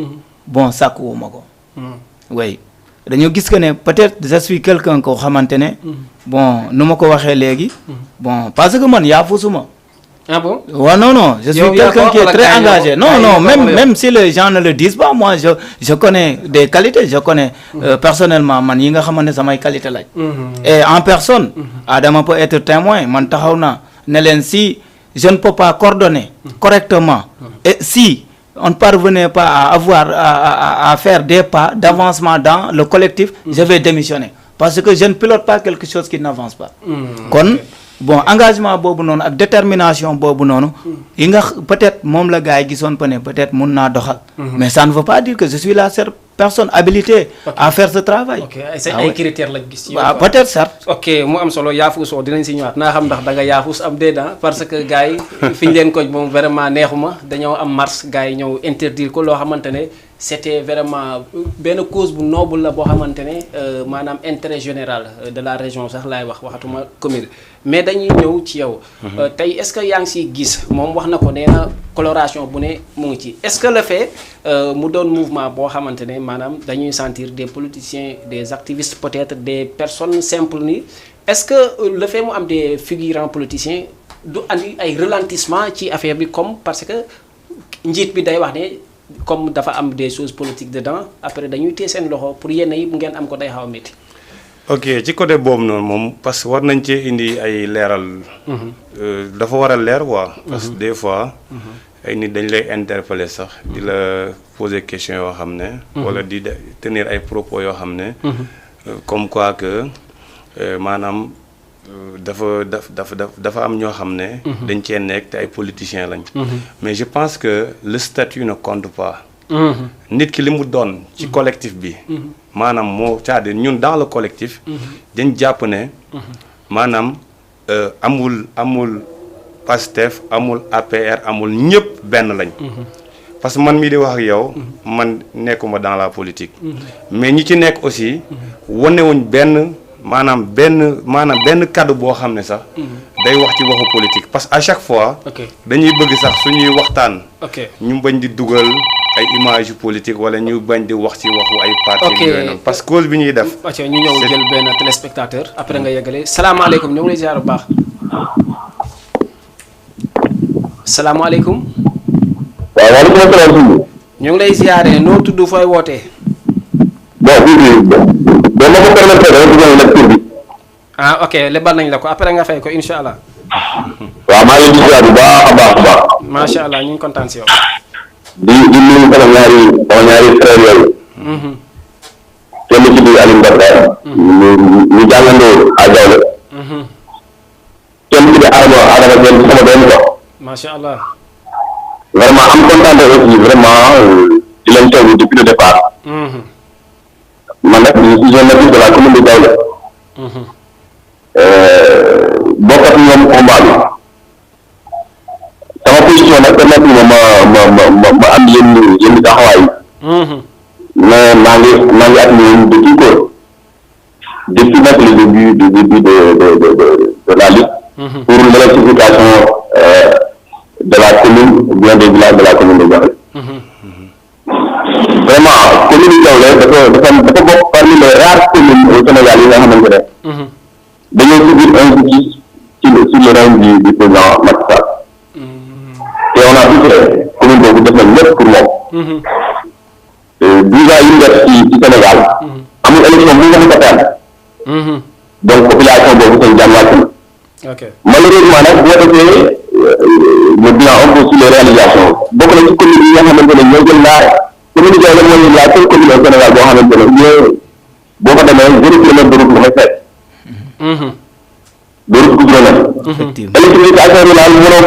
bon sàkkuwuma ko. oui dañoo gis que ne peut-être je suis quelqu'un koo xamante ne. bon nu ma ko waxee léegi. bon parce que man yaafusuma. Ah bon? Ouais, non, je suis quelqu'un qui est très engagé. Non, même si les gens ne le disent pas, moi je connais des qualités, je connais personnellement man yi nga xamante samay qualité lañ. Et en personne, Adama peut être témoin, man taxaw na ne leen si je ne peux pas coordonner correctement et si on ne parvenait pas à avoir à faire des pas d'avancement dans le collectif, je vais démissionner parce que je ne pilote pas quelque chose qui n'avance pas. Kon bon engagement boobu noonu ak détermination boobu noonu yi nga peut-être moom la gars yi gisoon peut-être mun naa doxal mais ça ne veut pas dire que je suis la seule personne habilitée à faire ce travail. ok ay critères lañ gis. waaw peut-être certes. ok mu am solo yaafusoo dinañ si ñëwaat naa xam ndax da nga yaafus am déedéet parce que gars yi fi ñu leen ko moom vraiment neexuma dañoo am mars gars yi ñëw interdire ko loo xamante ne c'était vraiment benn cause bu noble la boo xamante ne maanaam intérêt général de la région sax laay waxatuma commune mais dañuy ñëw ci yow. tey est-ce que yaa ngi siy gis moom wax na ko nee na coloration bu ne mu ngi ci est-ce que le fait mu doon mouvement boo xamante ne maanaam dañuy sentir des politiciens des activistes peut-être des personnes simples ni est-ce que le fait mu am des figurants politiciens du andi ay ralentissement ci affaire bi comme parce que njiit bi day wax ne comme dafa am des choses politiques dedans après dañuy téye seen loxo pour yenn yi ngeen am ko day xaw a métti. ok ci côté boobu noonu moom parce que war nañ cee indi ay leeral. dafa war a leer quoi. parce que des fois. ay nit dañ lay interpeller sax di la poser question yoo xam ne. wala di tenir ay propos yoo xam ne. comme quoi que maanaam dafa am ñoo xam ne. dañ cee nekk te ay politiciens lañ. mais je pense que le statut ne compte pas. nit ki li mu doon ci collectif bi. maanaam moo c'est-à-dire ñun dans le collectif. dañ jàpp ne. maanaam amul Pastef amul APR amul ñëpp benn lañ. parce que man mii di wax ak yow. man nekkuma dans la politique. mais ñi ci nekk aussi. wanewuñ benn kaddu boo xam ne sax. day wax ci waxu politique parce que à chaque fois. dañuy bëgg sax suñuy waxtaan. ñu bañ di dugal ay image politique wala ñu bañ di wax ci waxu ay parti yooyu noonu parce que cause bi ñuy def. ñu ñëw jël benn téléspectateur après nga yeggale salaamaaleykum ñoo ngi lay ziar bu baax. salaamaaleykum. waaw waaleykum salaam. ñu ngi lay ziaree noo tudd fooy wootee. ah ok lebal nañ la ko après nga fay ko incha allah. waaw maa ngi leen di ziar bu baax a baax. macha allah ñu ngi kontaan si yow. di nuyu sama ñaari frère yooyu. kenn ci biir Alioune Bakar. ñu jàngandoo à Diaoulé. kenn ci biir Adama kenn sama doom ko. macha allah. vraiment am kontaan aussi vraiment di leen teewlu depuis le départ. man nag je suis un natif de la commune de Diaoulé. bokk ak ñoom combat bi sama position nag permettre ma am yenn taxawaay mais maa ngi at ñoom depuis nag le début de la lutte pour l'électrification de la commune ou bien des villages de la commune de Diaoulé. Vraiment commune de Diaoulé dafa bokk parmi les rares communes au Sénégal yi nga xamante ne dañoo subir injustice sur le règne du président Macky Sall. Et on a tout fait commune boobu def nañ lépp pour moom. 10 ans yi ñu def ci Sénégal amul élection bu nga xam ne donc population boobu seen jàmm wàcc na. Malheureusement nag boo defee le bilan un peu sur les réalisations bokk na ci commune yi nga xamante ne ñoo jël commune Diaoulé mooy la seule commune au Sénégal boo xamante ne boo fa demee 0 kilomètre de route nga fay fekk. de route goudronnée. électrification bi daal mënoo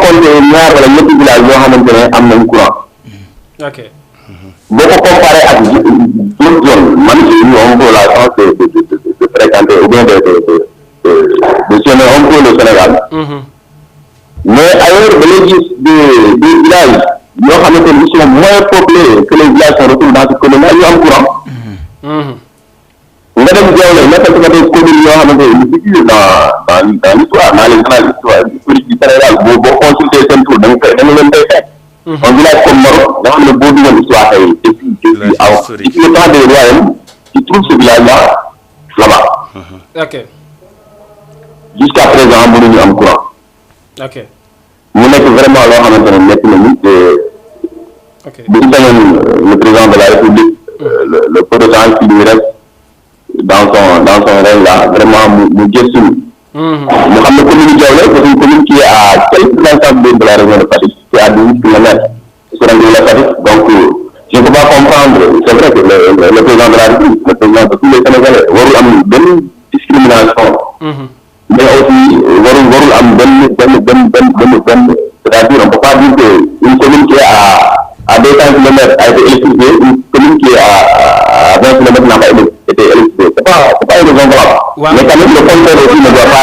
compter ñaar wala ñetti village yoo xamante ne am nañ courant. boo ko comparé ak d'autres zones man j'ai eu un peu la chance de fréquenter ou bien de sillonner un peu le Sénégal. Mais ailleurs da ngay gis des villages yoo xamante ne ils sont moins peuplés que les villages sont retrouvés dans cette commune là ñu am courant. nga dem Diaoulé nekk ci des communes yoo xamante ne ñu figure dans l'histoire dans les annales d'histoire historique du Sénégal boo consulter seen tour da nga leen koy fekk. Un village comme Maroc nga xam ne boo dugal histoire tey depuis le temps des royaumes tu trouves ce village là-bas. Jusqu'à présent mënuñu am courant. mu nekk vraiment loo xamante ne nekk nañu te bu ñu sañoon le président de la République le peu de temps qui lui reste dans son règne là vraiment mu gëstu mu xam ne commune Diaoulé c'est une commune qui est à quelques encablures de la région de Fatick, c'est à 18 kilomètres sur la région de Fatick. Donc je ne peux pas comprendre, c'est vrai que le président de la République, le président de tous les Sénégalais warul am benn discrimination mais aussi warul am benn c'est-à-dire on peut pas dire que une commune qui est à 200 kilomètres a été électrifiée, une commune qui est à 20 kilomètres n'a pas été électrifiée. C'est pas une raison grave. Mais quand même le contraire aussi ne doit pas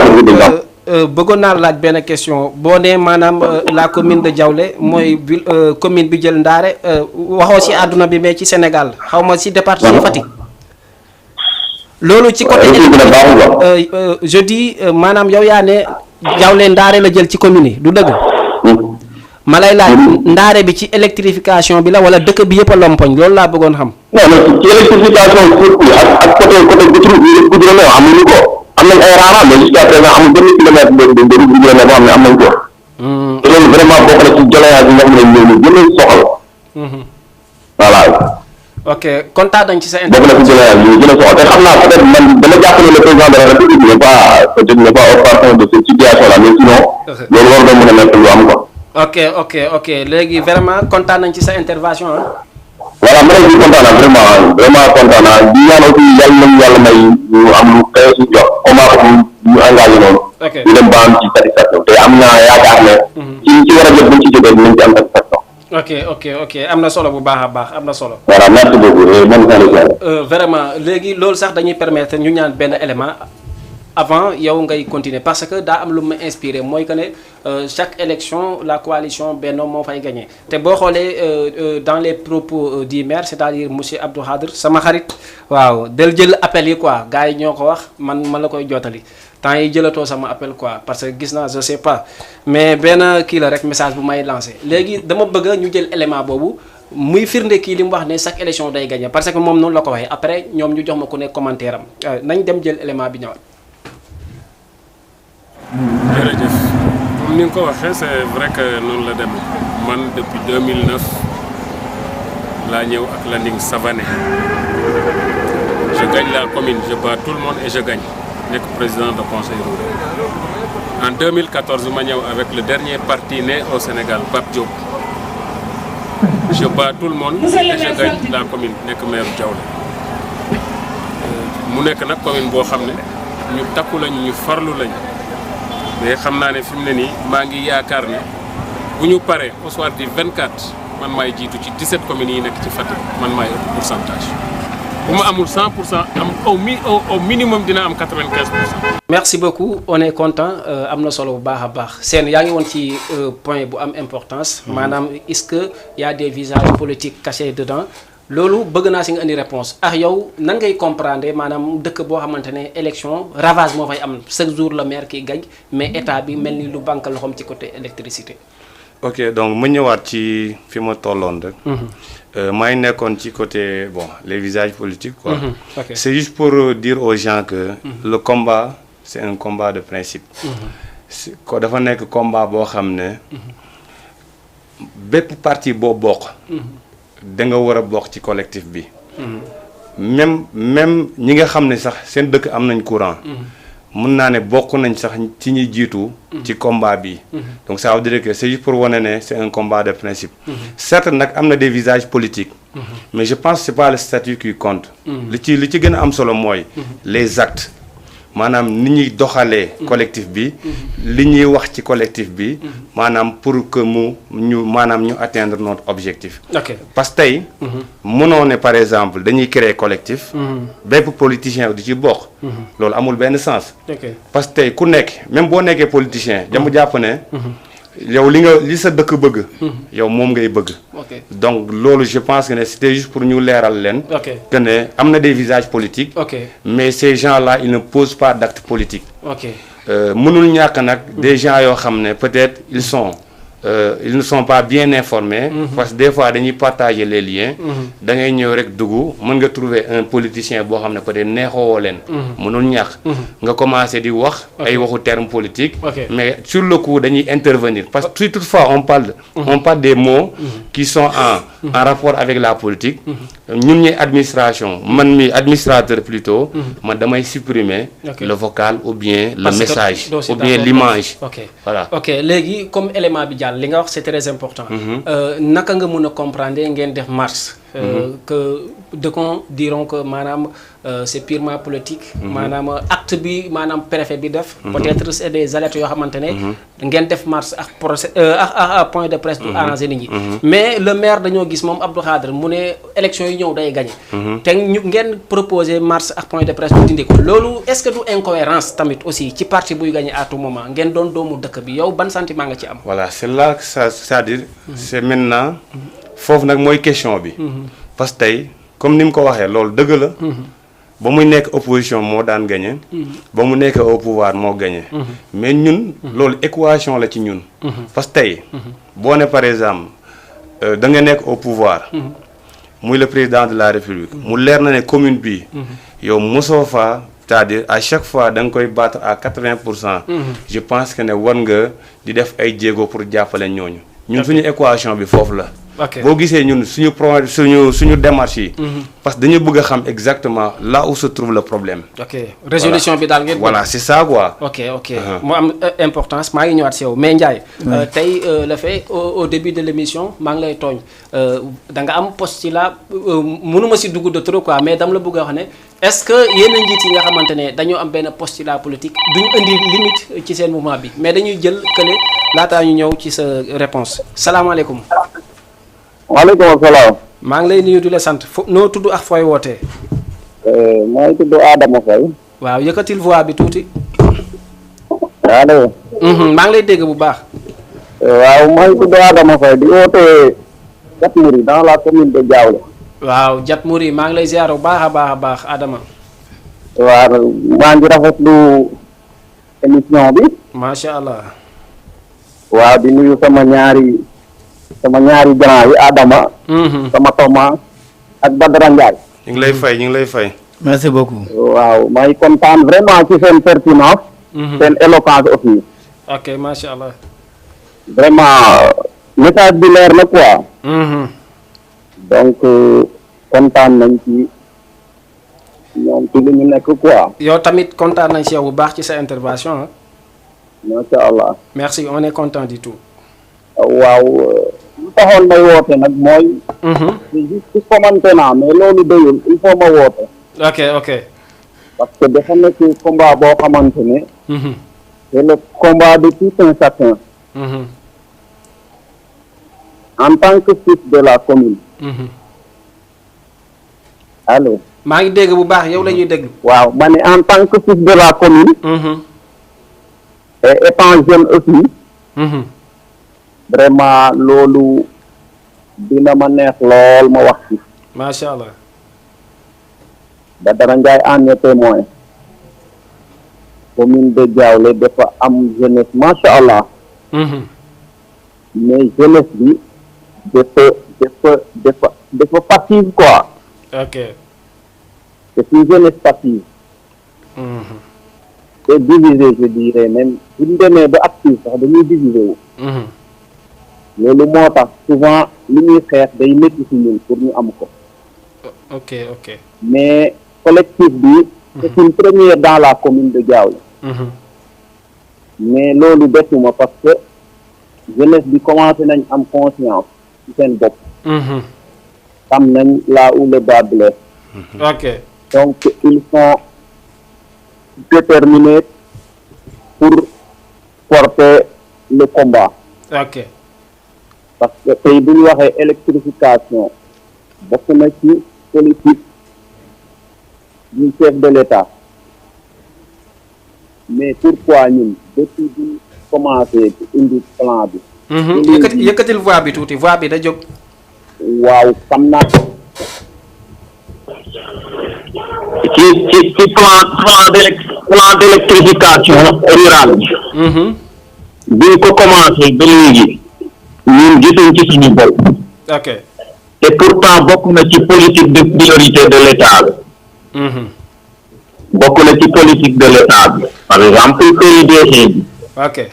servir d'exemple. bëggoon naa laaj benn question boo nee maanaam la commune de Diaoulé mooy commune bi jël ndaare waxoo ci àdduna bi mais ci Sénégal xaw ma ci département Fatick. loolu ci côté je dis maanaam yow yaa ne Diaoulé ndaare la jël ci commune yi du dëgg. ma lay laaj ndaare bi ci électrification bi la wala dëkk bi yëpp a lompoñ loolu laa bëggoon xam. non ci électrification surtout ak côté goudronné amuñu ko. am nañ ay raaraan mais jusqu'à présent amul benn kilomètre de route goudronnée boo xam ne am nañ ko. te loolu vraiment bokk na ci doléance yi nga xam ne ñoo ñu gën a soxal. voilà. ok kontaan nañ ci sa bokk na ci doléance yi ñu gën a soxal te xam naa peut-être man dama jàpp ne le président de la République n'est pas peut-être n'est pas au partant de cette situation là mais sinon. loolu war na mën a nekk lu am quoi. ok léegi vraiment kontaan nañ ci sa intervention ah. voilà man de kontaan naa vraiment kontaan naa di ñaan aussi yàlla may ñu am lu xëy si jox comment ñu engagé noonu. ñu dem ba am ci satisfaction te am naa yaakaar ne. ci war a jot buñ ci jógee dinañ ci am satisfaction. ok am na solo bu baax a baax am na solo. voilà merci beaucoup vraiment léegi loolu sax dañuy permettre ñu ñaan benn élément avant yow ngay continuer parce que daa am lu ma inspiré mooy que ne chaque élection la coalition Benno moo fay gagné te boo xoolee dans les propos du maire c'est-à-dire monsieur Abdou Khadre sama xarit waaw del jël appel yi quoi gars yi ñoo ko wax man la koy jottali temps yi jëlatoo sama appel quoi parce que gis naa je sais pas mais benn kii la rek message bu may lancé léegi dama bëgg ñu jël élément boobu muy firnde kii li mu wax ne chaque élection day gagné parce que moom noonu la ko waxee après ñoom ñu jox ma ku ne commentaire am nañ dem jël élément bi ñëwaat. jërëjëf comme ni nga ko waxee c'est vrai que noonu la dem man depuis 2009 laa ñëw ak Landing Savané je gagne la commune je bats tout le monde et je gagne nekk président de conseil rural. En 2014 ma ñëw avec le dernier parti né au Sénégal Pape Diop je bats tout le monde et je gagne la commune nekk maire Diaoulé mu nekk nag commune boo xam ne ñu takku lañu ñu farlu lañu. mais xam naa ne fi mu ne nii maa ngi yaakaar ne bu ñu paree au soir du 24 man maay jiitu ci 17 communes yi nekk ci Fatick man maay ëpp pourcentage bu ma amul 100% am au minimum dina am 95%. merci beaucoup on est content am na solo bu baax a baax seen yaa ngi woon ci point bu am importance maanaam est-ce que y a des visages politiques cachés dedans loolu bëgg naa si nga indi réponse ak yow nan ngay comprendre maanaam dëkk boo xamante ne élection ravage moo fay am chaque jour le maire ki gagne mais état bi mel ni lu banque loxoom ci côté électricité. ok donc ma ñëwaat ci fi ma tolloon rek. maa ngi nekkoon ci côté bon les visages politiques quoi. Okay. C'est juste pour dire aux gens que le combat c'est un combat de principe. ko dafa nekk combat boo xam ne bépp parti boo bokk. da nga war a bokk ci collectif bi. même ñi nga xam ne sax seen dëkk am nañ courant. mun naa ne bokk nañ sax ci ñi jiitu. ci combat bi. donc ça veut dire que c'est juste pour wane ne c'est un combat de principe. certes nag am na des visages politiques. mais je pense que c'est pas le statut qui compte. li ci gën a am solo mooy. les actes maanaam ni ñuy doxalee. collectif bi. li ñuy wax ci collectif bi. maanaam pour que ñu atteindre notre objectif. ok parce que tey. mënoo ne par exemple dañuy créer collectif. bépp politicien di ci bokk. loolu amul benn sens. parce que tey ku nekk même boo nekkee politicien jàmm jàpp ne. yow li sa dëkk bëgg. yow moom ngay bëgg. donc loolu je pense que ne c'était juste pour ñu leeral leen. que ne am na des visages politiques. mais ces gens-là ils ne posent pas d'actes politiques. mënul ñàkk nag des gens yoo xam ne peut-être ils ne sont pas bien informés. parce que des fois dañuy partager les liens. da ngay ñëw rek dugg mën nga trouver un politicien boo xam ne peut-être neexoo leen. mënul ñàkk. nga commencer di wax. ay waxu termes politiques. mais sur le coup dañuy intervenir parce que si toutefois on parle des mots. qui sont en rapport avec la politique. ñun ñuy administration man mi administrateur plutôt. man damay supprimer. le vocal ou bien le message. ou bien l'image. voilà ok léegi comme élément bi jàll li nga wax c'est très important. naka nga mën a comprendre ngeen def marche. que d'aucuns diront que maanaam c'est purement politique. maanaam acte bi maanaam préfet bi def. peut-être c'est des alertes yoo xamante ne. ngeen def marche ak procès ak point de presse du arranger nit ñi. mais le maire dañoo gis moom Abdou Khadre mu ne élection yi ñëw day gagner. te ñu ngeen proposer marche ak point de presse bu dindi ko loolu est-ce que du incohérence tamit aussi ci parti buy gagner à tout moment ngeen doon doomu dëkk bi yow ban sentiment nga ci am. voilà c'est là que ça c'est-à-dire c'est maintenant. foofu nag mooy question bi. parce que tey comme ni mu ko waxee loolu dëgg la. ba muy nekk opposition moo daan gagné. ba mu nekk au pouvoir moo gagné. mais ñun loolu équation la ci ñun. parce que tey boo ne par exemple da nga nekk au pouvoir. muy le président de la République. mu leer na ne commune bi yow mosoo fa c'est-à-dire à chaque fois da nga koy battre à 80%. je pense que ne war nga di def ay jéego pour jàppale ñooñu. ñun suñu équation bi foofu la. boo gisee ñun suñu démarche yi. parce que dañu bëgg a xam exactement là où se trouve le problème. résolution bi daal ngeen. voilà c'est ça quoi. ok mu am importance maa ngi ñëwaat si yow mais Ndiaye. tey le fait au début de l'émission maa ngi lay tooñ da nga am postulat mënuma si dugg de trop quoi mais dama la bëgg a wax ne est-ce que yenn njiit yi nga xamante ne dañoo am benn postulat politique duñu indi limite ci seen mouvement bi mais dañuy jël kële laataa ñu ñëw ci sa réponse salaamaaleykum. waaleykum salaam. maa ngi lay nuyu di la sant noo tudd ak fooy wootee. maa ngi tudd Adama Faye. waaw yëkkatil voix bi tuuti. allo. maa ngi lay dégg bu baax. waaw maa ngi tudd Adama Faye di wootee Diatmouri dans la commune de Diaoulé. waaw Diatmouri maa ngi lay ziar bu baax a baax Adama. waaw maa ngi rafetlu émission bi. macha allah. waaw di nuyu sama ñaari grand yi Adama. sama Thomas ak Badara Ndiaye. ñu ngi lay fay. merci beaucoup. waaw maa ngi kontaan vraiment ci seen pertinence. seen éloquence aussi. ok macha allah. vraiment message bi leer na quoi. donc kontaan nañ ci ñoom ci li ñu nekk quoi. yow tamit kontaan nañ ci yow bu baax ci sa intervention. macha allah. merci on est content du tout. waaw lu taxoon may woote nag mooy. c'est juste commenté naa mais loolu doyul il faut ma woote. ok. parce que dafa nekk combat boo xamante ne. c'est le combat de tout un chacun. en tant que fils de la commune. Allô. maa ngi dégg bu baax yow la ñuy déglu. waaw ma ne en tant que fils de la commune. et étant jeune aussi. vraiment loolu dina ma neex lool ma wax ci. macha allah. Badara Ndiaye en est témoin. commune de Diaoulé dafa am jeunesse macha allah. mais jeunesse bi dafa passive quoi. ok. c'est une jeunesse passive. et divisé je dirais même bu ñu demee ba active sax dañuy divisé wu. loolu moo tax souvent li ñuy xeex day métti ci ñun pour ñu am ko. ok ok. mais collectif bi. c'est une première dans la commune de Diaoulé. mais loolu bettuma parce que jeunesse bi commencé nañ am conscience ci seen bopp. xam nañ là où le bas blesse. ok. donc ils sont déterminés pour porter le combat. ok. parce que tey bu ñu waxee électrification bokk na ci politique du chef de l'État mais pourquoi ñun depuis bu commencé indi plan bi. yëkkatil voix bi tuuti voix bi da jóg. waaw xam naa ci plan d'électrification rurale bi. bi ñu ko commencé ba léegi ñun gisuñ ci suñu bopp. ok. et pourtant bokk na ci politique de priorité de l'État bi. bokk na ci politique de l'État bi. par exemple PUDC bi. ok.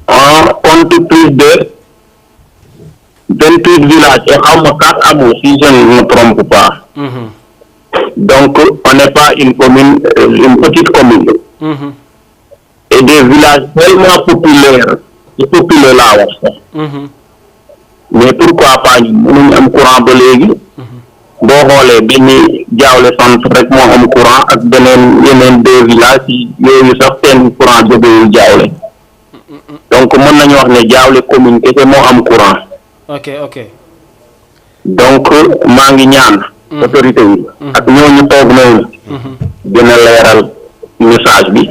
on compte plus de 28 villages et xaw ma 4 hameaux si je ne me trompe pas. donc on n'est pas une commune une petite commune. et des villages tellement populaires et populaires laa wax sax. mais pourquoi pas ñu mënuñ am courant ba léegi. boo xoolee benn Diaoulé centre rek moo am courant ak yeneen 2 villages yi yooyu sax seen courant jógewul Diaoulé. donc mën nañu wax ne Diaoulé commune kese moo am courant. ok ok. donc maa ngi ñaan. autorité yi. ak ñooñu toog noonu. gën a leeral message bi.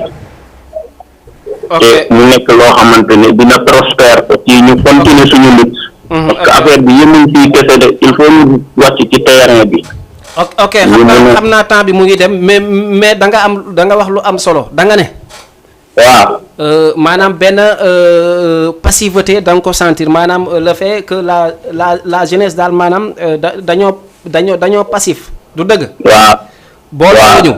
te mu nekk loo xamante ne dina prospère ci ñu continuer suñu lutte. parce que affaire bi yëmuñ fii kese de il faut ñu wàcc ci terrain bi. ok xam naa temps bi mu ngi dem mais da nga wax lu am solo da nga ne. waaw. maanaam benn passivité da nga ko sentir maanaam le fait que la jeunesse daal maanaam dañoo passif du dëgg. waaw. booloo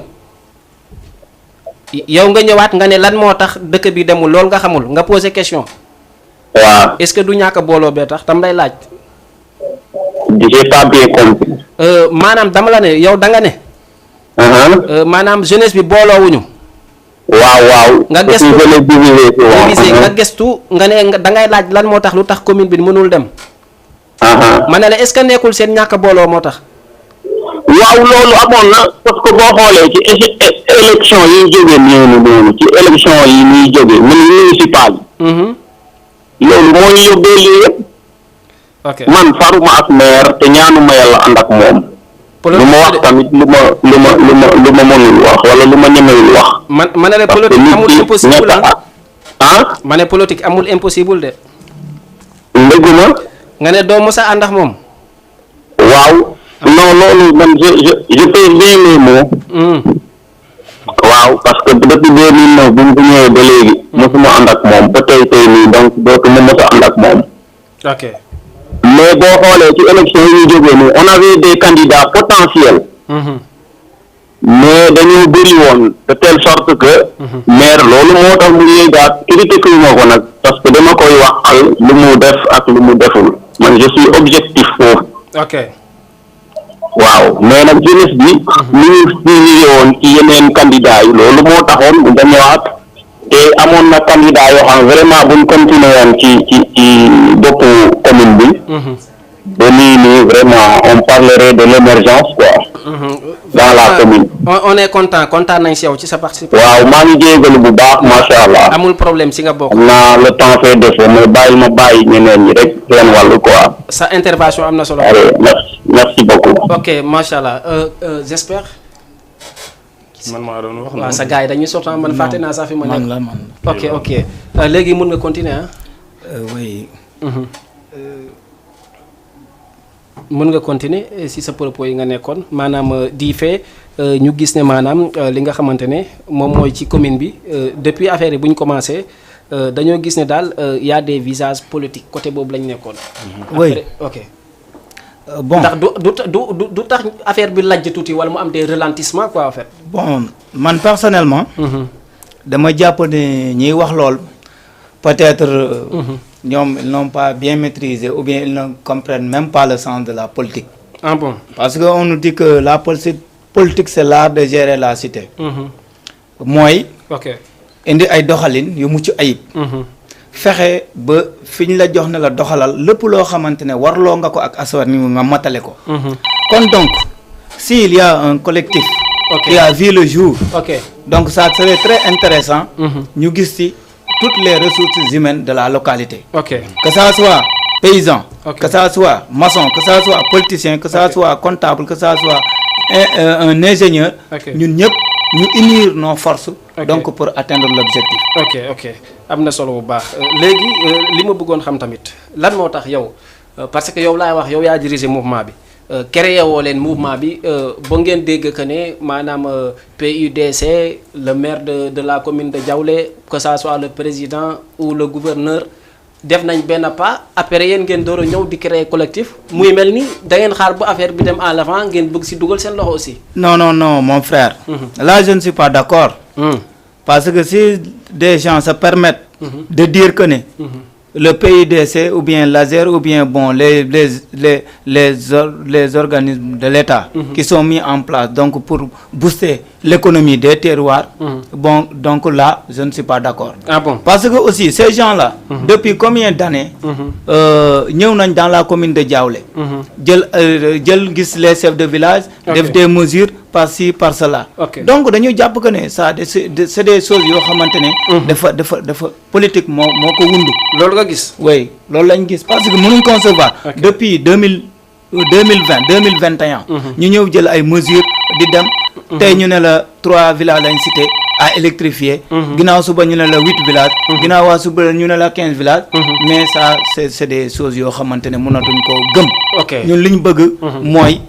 yow nga ñëwaat nga ne lan moo tax dëkk bi demul loolu nga xamul nga posé question. waaw. est-ce que du ñàkk a booloo bee tax tam lay laaj. j'ai pas bien compris. maanaam dama la ne yow da nga ne. maanaam jeunesse bi booloowuñu. waaw. nga gëstu divisé nga gëstu nga ne da ngay laaj lan moo tax lu tax commune bi mënul dem. ma ne la est-ce que nekkul seen ñàkk booloo moo tax. waaw loolu amoon na parce que boo xoolee ci élection yi ñu jógee noonu ci élection yi ñuy jógee municipal yi. loolu moo ñu yóbbee lii yëpp. ok man faruma ak maire te ñaanuma yàlla ànd ak moom. lu ma wax tamit lu ma mënul wax wala lu ma ñemewul wax. ma ne la politique amul impossible ma ne politique amul impossible de. ndëgguma. nga ne doo mos a ànd ak moom. waaw. non loolu man je pèse bien mes mots. waaw parce que depuis 2009 bu mu ñëwee ba léegi. mosuma ànd ak moom ba tey nii donc dootuma mos a ànd ak moom. ok. mais boo xoolee ci élection yi ñu jógee nii on avait des candidats potentiels. mais dañoo bëri woon de telle sorte que. maire loolu moo tax mu yéegaat critiqué ma ko nag parce que dama koy waxal lu mu def ak lu mu deful man je suis objectif foofu. ok. waaw mais nag jeunesse bi. li ñu visé woon ci yeneen candidats yi loolu moo taxoon mu ñëwaat te amoon na candidat yoo xam vraiment buñ continué woon ci boppu commune bi. ba nii vraiment on parlerait de l'émergence quoi. dans la commune. on est content nañ si yow ci sa participation. waaw maa ngi jégalu bu baax macha allah. amul problème si nga bokk. xam naa le temps fait défaut mais bàyyi ñeneen ñi rek seen wàllu quoi. sa intervention am na solo. allez merci. merci beaucoup. ok macha allah j'espère. man maa doon wax. waaw sa gars yi dañuy sortant man fàtte naa sax fi ma nekk. man ok léegi mun nga continuer ah. oui. mën nga continuer si sa propos yi nga nekkoon maanaam di fee ñu gis ne maanaam li nga xamante ne moom mooy ci commune bi depuis affaire yi bu ñu commencé dañoo gis ne daal y a des visages politiques côté boobu lañ nekkoon. oui après ok. bon ndax du tax affaire bi lajj tuuti wala mu am des ralentissements quoi en fait. bon man personnellement. dama jàpp ne ñiy wax lool peut-être. ñoom ils n'ont pas bien maîtrisé ou bien ils ne comprennent même pas le sens de la politique. Ah bon. Parce que on nous dit que la politique c'est l'art de gérer la cité. mooy. ok indi ay doxalin yu mucc ayib. fexe ba fi ñu la jox ne la doxalal lépp loo xamante ne warloo nga ko ak askan wi nga matale ko. kon donc s'il y a un collectif. qui a vu le jour. ok donc ça serait très intéressant. ñu gis ci toutes les ressources humaines de la localité. ok que ça soit paysan. Ok. que ça soit maçon que ça soit politicien que ça soit comptable que ça soit un ingénieur. Ok. ñun ñëpp ñu unir nos forces. Ok. donc pour atteindre l'objectif. ok am na solo bu baax léegi li ma bëggoon xam tamit lan moo tax yow parce que yow laay wax yow yaa diriger mouvement bi créé woo leen mouvement bi ba ngeen dégg que ne maanaam PUDC le maire de la commune de Diaoulé que ça soit le président ou le gouverneur def nañ benn pas après yéen ngeen door a ñëw di créer collectif muy mel ni da ngeen xaar ba affaire bi dem en avant ngeen bëgg si dugal seen loxo aussi. non mon frère. là je ne suis pas d'accord. parce que si des gens se permettent. de dire que ne. le PUDC ou bien l'ASER ou bien bon les organismes de l'État. qui sont mis en place donc pour booster l'économie des terroirs. bon donc là je ne suis pas d'accord. Ah bon. parce que aussi ces gens-là. depuis combien d'années. ñëw nañ dans la commune de Diaoulé. jël gis les chefs de village. def des mesures par-ci par-cela. Ok. donc dañu jàpp que ne ça c'est des choses yoo xamante ne. dafa politique moo ko wundu. loolu nga gis. oui loolu lañ gis parce que mënuñ concevoir. Ok. depuis 2021. ñu ñëw jël ay mesures di dem. tey ñu ne la 3 villages lañ cité à électrifier. ginnaaw suba ñu ne la 8 villages. ginnaaw waa suba ñu ne la 15 villages. mais ça c'est des choses yoo xamante ne mënatuñ koo gëm. ok ñun li ñu bëgg. mooy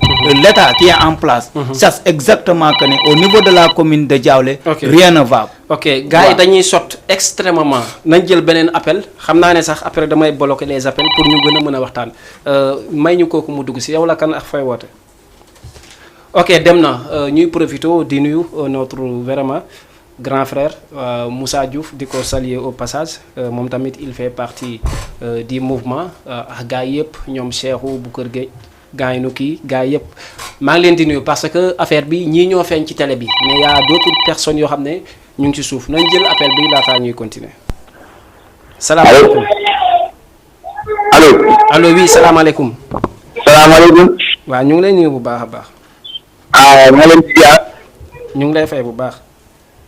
l'État qui est en place. sache exactement que ne au niveau de la commune de Diaoulé. Ok. rien ne va. ok gars yi dañuy sot extrêmement nañ jël beneen appel xam naa ne sax après damay bloquer les appels pour ñu gën a mën a waxtaan may ñu kooku mu dugg si yow la kan ak fay woote. ok dem na ñuy profité di nuyu notre vraiment grand frère Moussa Diouf di ko saluer au passage moom tamit il fait partie du mouvement ak gars yëpp ñoom Cheikhou bu Kër Gueye gars yi nu kii gars yëpp maa ngi leen di nuyu parce que affaire bi ñii ñoo feeñ ci télé bi mais y a d'autres personnes yoo xam ne ñu ngi ci suuf nañ jël appel bi laataa ñuy continuer. salaamaaleykum allo. allo oui salaamaaleykum. salaamaaleykum. waaw ñu ngi lay nuyu bu baax a baax. ma leen di ziar. ñu ngi lay fay bu baax.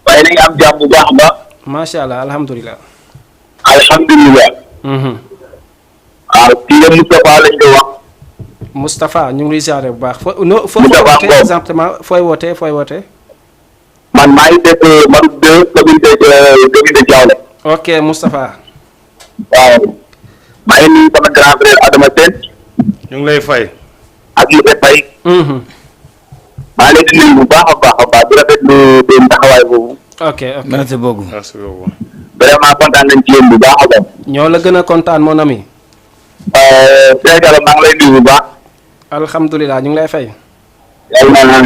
waaye nañu am jàmm bu baax a baax. macha allah alhamdulilah. alhamdulilah. waaw kii la Moustapha lañ koy wax. Moustapha ñu ngi lay ziare bu baax fooy Moustapha wootee Ngom. exactement fooy wootee. man maa ngi dëkk Maroc 2 commune de Diaoulé. ok Moustapha. waaw. maa ngi nuyu sama grand frère Adama Sène ñu ngi lay fay. ak Moussa Faye. maa ngi leen di nuyu bu baax a baax di rafetlu seen taxawaay boobu. ok merci beaucoup. merci beaucoup. vraiment kontaan nañ ci yéen bu baax a baax. ñoo la gën a kontaan mon ami. Sénégal maa ngi lay nuyu bu baax. alhamdulilah ñu ngi lay fay. yàlla na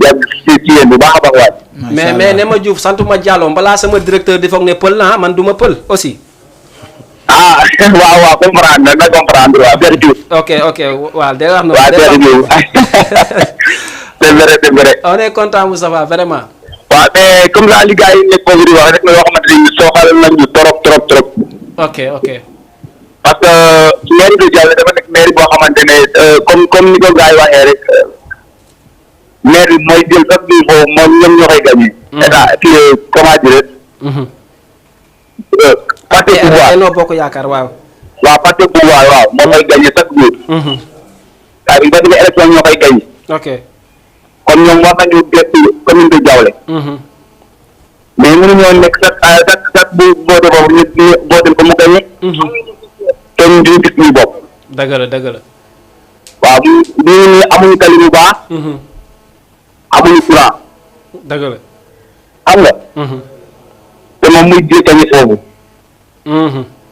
yàgg ci yéen bu baax a baax waay. mais ne ma Diouf santuma Diallo balaa sama directeur di foog ne pël na man du ma pël aussi. waaw comprendre na comprendre waaw Père Diouf. ok waaw day wax noonu. waaw Père Diouf c'est vrai. on est content Moustapha vraiment. waaw mais comme ça li gars yi nekk foofu di wax rek na yoo xamante ni sooxal nañu trop. ok parce que mairie de Diaoulé dafa nekk mairie boo xamante ne comme ni ko gars yi waxee rek maire bi mooy jël sax bi foofu moom ñoom ñoo koy gagné. état comment dire. parti pouvoir Benno Bokk Yaakaar waaw. waaw parti pouvoir waaw moom mooy gagné chaque jour. saa bi nga demee élection ñoo koy gañ. ok. kon ñoom war nañu gëstu commune de Diaolé. mais mënuñoo nekk chaque bu voté boobu ñu voté ko mu gañe. kenn duñu gis ñu bopp. dëgg la. waaw ñu amuñu tali bu baax. amuñu courant. dëgg la. xam nga. te moom muy jiite tamit foofu.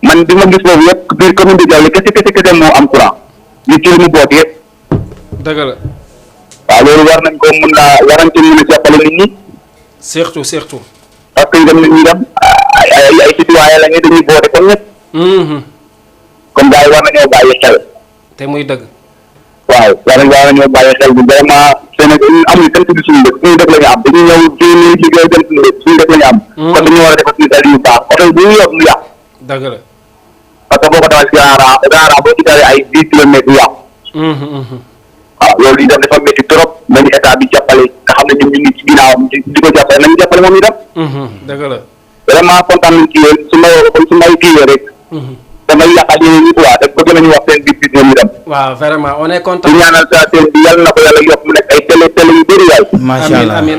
man bi ma gis foofu yëpp biir commune de Diaolé kese moo am courant ñu ci li mu boot yëpp. dëgg la. waaw loolu war nañ ko war nañ ci mën a jàppale nit ñi. surtout. parce que dem nañ ñu dem ay citoyen la ñu dañuy boote comme ñëpp. comme gars yi war nañoo bàyyi xel. te muy dëgg. waaw war nañoo bàyyi xel bu vraiment Sénégal amuñu kenn tudd suñu dëkk la ñu am dañuy ñëw fii liggéey dem suñu dëkk la ñu am. kon dañu war a defar suñu tali yu baax oto bu ñu yor mu yàqu. dëgg la. parce que boo ko dawal si Grand boo ci dalee ay 10 kilomètres yu yàqu. waaw loolu itam dafa métti trop nañu état bi jàppale nga xam ne ñun ñu ngi ci ginnaawam di ko jàppale nañu jàppale moom itam. dëgg la. vraiment kontaan nañu ci yéen su may kiiwee rek. damay yàqal yeneen ñi quoi rek bëgg nañu wax seen gis-gis ñoom itam. waaw vraiment on est content. di ñaanal sa seen bi yàlla na ko yàlla yokk mu nekk ay télé yu bëri yaay. macha allah amiin.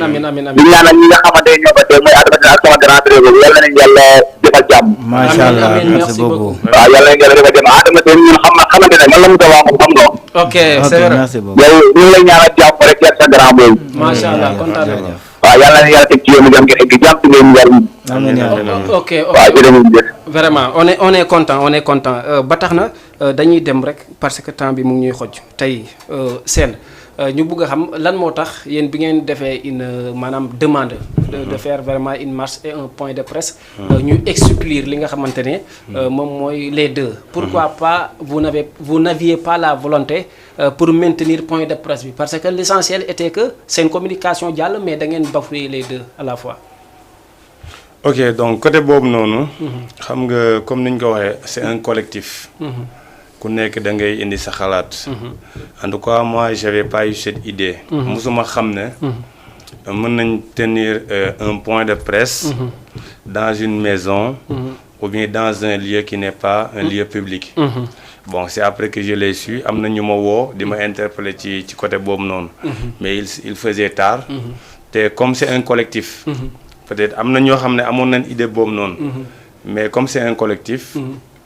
di ñaanal ñi nga xamante ne ñoo ko dee mooy Adama ak sama grand frère boobu yàlla nañu yàlla defal jàmm. macha allah amiin, merci beaucoup. waaw yàlla nañu yàlla defal jàmm Adama seen ñun xamante ne man la mu ko wax xam nga. ok c'est vrai. merci beaucoup. yow ñu ngi lay ñaanal jàmm rek yàlla sa grand boobu. macha allah kontaan nañu. waaw yàlla nañu yàlla teg ci yoon bi ngeen egg jàmm ci ngeen yar ok. waaw jërëjëf. vraiment on est content ba tax na dañuy dem rek parce que temps bi mu ngi ñuy xoj tey seen ñu bëgg a xam lan moo tax yéen bi ngeen defee une maanaam demande de faire vraiment une marche et un point de presse ñu exclure li nga xamante ne moom mooy les deux. pourquoi pas vous n'aviez pas la volonté pour maintenir point de presse bi parce que l'essentiel était que seen communication jàll mais da ngeen bafouer les deux à la fois. ok donc côté boobu noonu. xam nga comme ni ñu ko waxee c'est un collectif. ku nekk da ngay indi sa xalaat. en tout cas moi j'avais pas eu cette idée. musuma xam ne. mën nañ tenir un point de presse. dans une maison. ou bien dans un lieu qui n'est pas un lieu public. bon c'est après que je l'ai su am na ñu ma woo di ma interpeller ci côté boobu noonu. mais il faisait tard. te comme c'est un collectif. peut-être am na ñoo xam ne amoon nañ idée boobu noonu. mais comme c'est un collectif.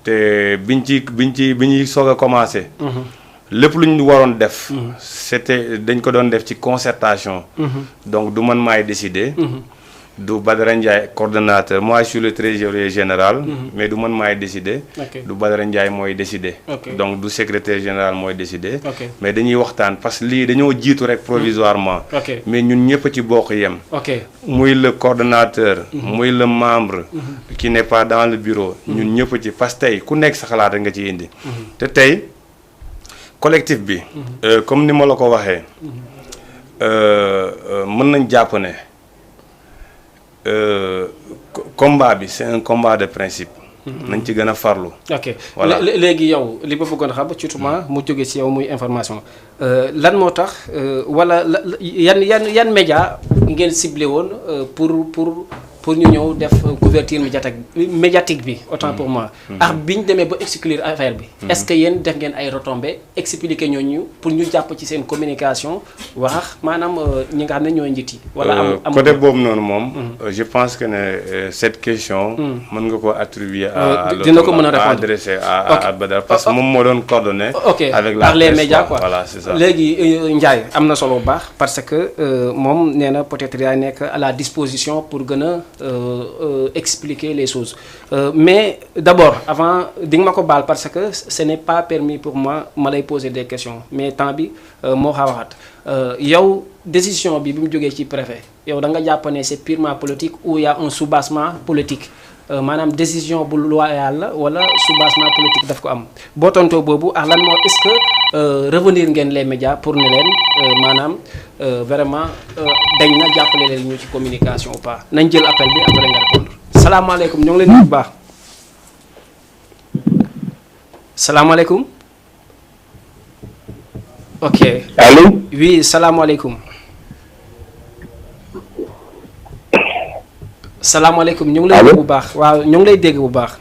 te bi ñuy soog a commencer. lépp lu ñu waroon def. c'était dañ ko doon def ci concertation. donc du man maay décider. du Badara Ndiaye coordonnateur moi je suis le trésorier général. mais du man maay décider. du Badara Ndiaye mooy décider. donc du secrétaire général mooy décider. mais dañuy waxtaan parce que lii dañoo jiitu rek provisoirement. mais ñun ñëpp ci bokk yem. muy le coordonnateur. muy le membre. qui n'est pas dans le bureau. ñun ñëpp ci parce que tey ku nekk sa xalaat rek nga ci indi. te tey collectif bi. comme ni ma la ko waxee. mën nañ jàpp ne. combat bi c'est un combat de principe. nañ ci gën a farlu. ok voilà léegi yow li ma bëggoon a xam surtout mu jóge ci yow muy information lan moo tax wala yan média ngeen ciblé woon pour ñu ñëw def couverture médiatique bi autant pour moi. ak bi ñu demee ba exclure affaire bi. est-ce que yéen def ngeen ay retombées expliquer ñooñu pour ñu jàpp ci seen communication wax maanaam ñi nga xam ne ñooy njit yi. wala am côté boobu noonu moom. je pense que ne cette question. mën nga ko attribuer à dina ko mën a répondre adressé à Badara parce que moom moo doon coordonné. avec la par les médias quoi voilà c'est ça. léegi Ndiaye am na solo bu baax parce que moom nee na peut-être yaay nekk à la disposition pour gën a. Expliquer les choses mais d'abord avant di nga ma ko baal parce que ce n'est pas permis pour moi ma lay poser des questions mais temps bi moo xawaxat yow décision bi mu jógee ci préfet yow da nga jàpp ne c'est purement politique ou il y a un soubassement politique maanaam décision bu loyale la wala soubassement politique daf ko am boo tontoo boobu ak lan moo est-ce que revenir ngeen les médias pour ne leen maanaam vraiment dañ na jàppale leen ñu ci communication ou pas nañ jël appel bi après nga répondre salaamaaleykum ñoo ngi leen di bu baax salaamaaleykum ok allo oui salaamaaleykum salaamaaleykum ñu ngi lay dégg bu baax waaw ñu ngi lay dégg bu baax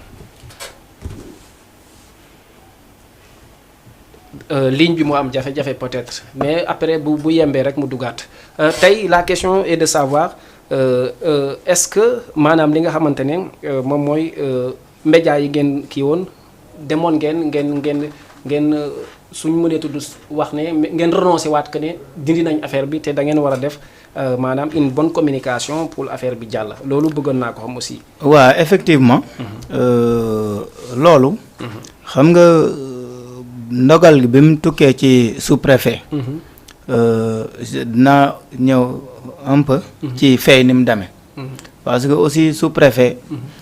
ligne bi moo am jafe-jafe peut-être mais après bu yembee rek mu dugaat tey la question est de savoir est-ce que maanaam li nga xamante ne moom mooy médias yi ngeen kii woon demoon ngeen suñ mënee tudd wax ne ngeen renoncé waat que ne dindi nañ affaire bi te da ngeen war a def maanaam une bonne communication pour affaire bi jàll loolu bëggoon naa ko xam aussi. waaw effectivement. loolu. xam nga ndogal bi mu tukkee ci sous-préfet. dinaa ñëw un peu. ci fay ni mu demee. parce que aussi sous-préfet.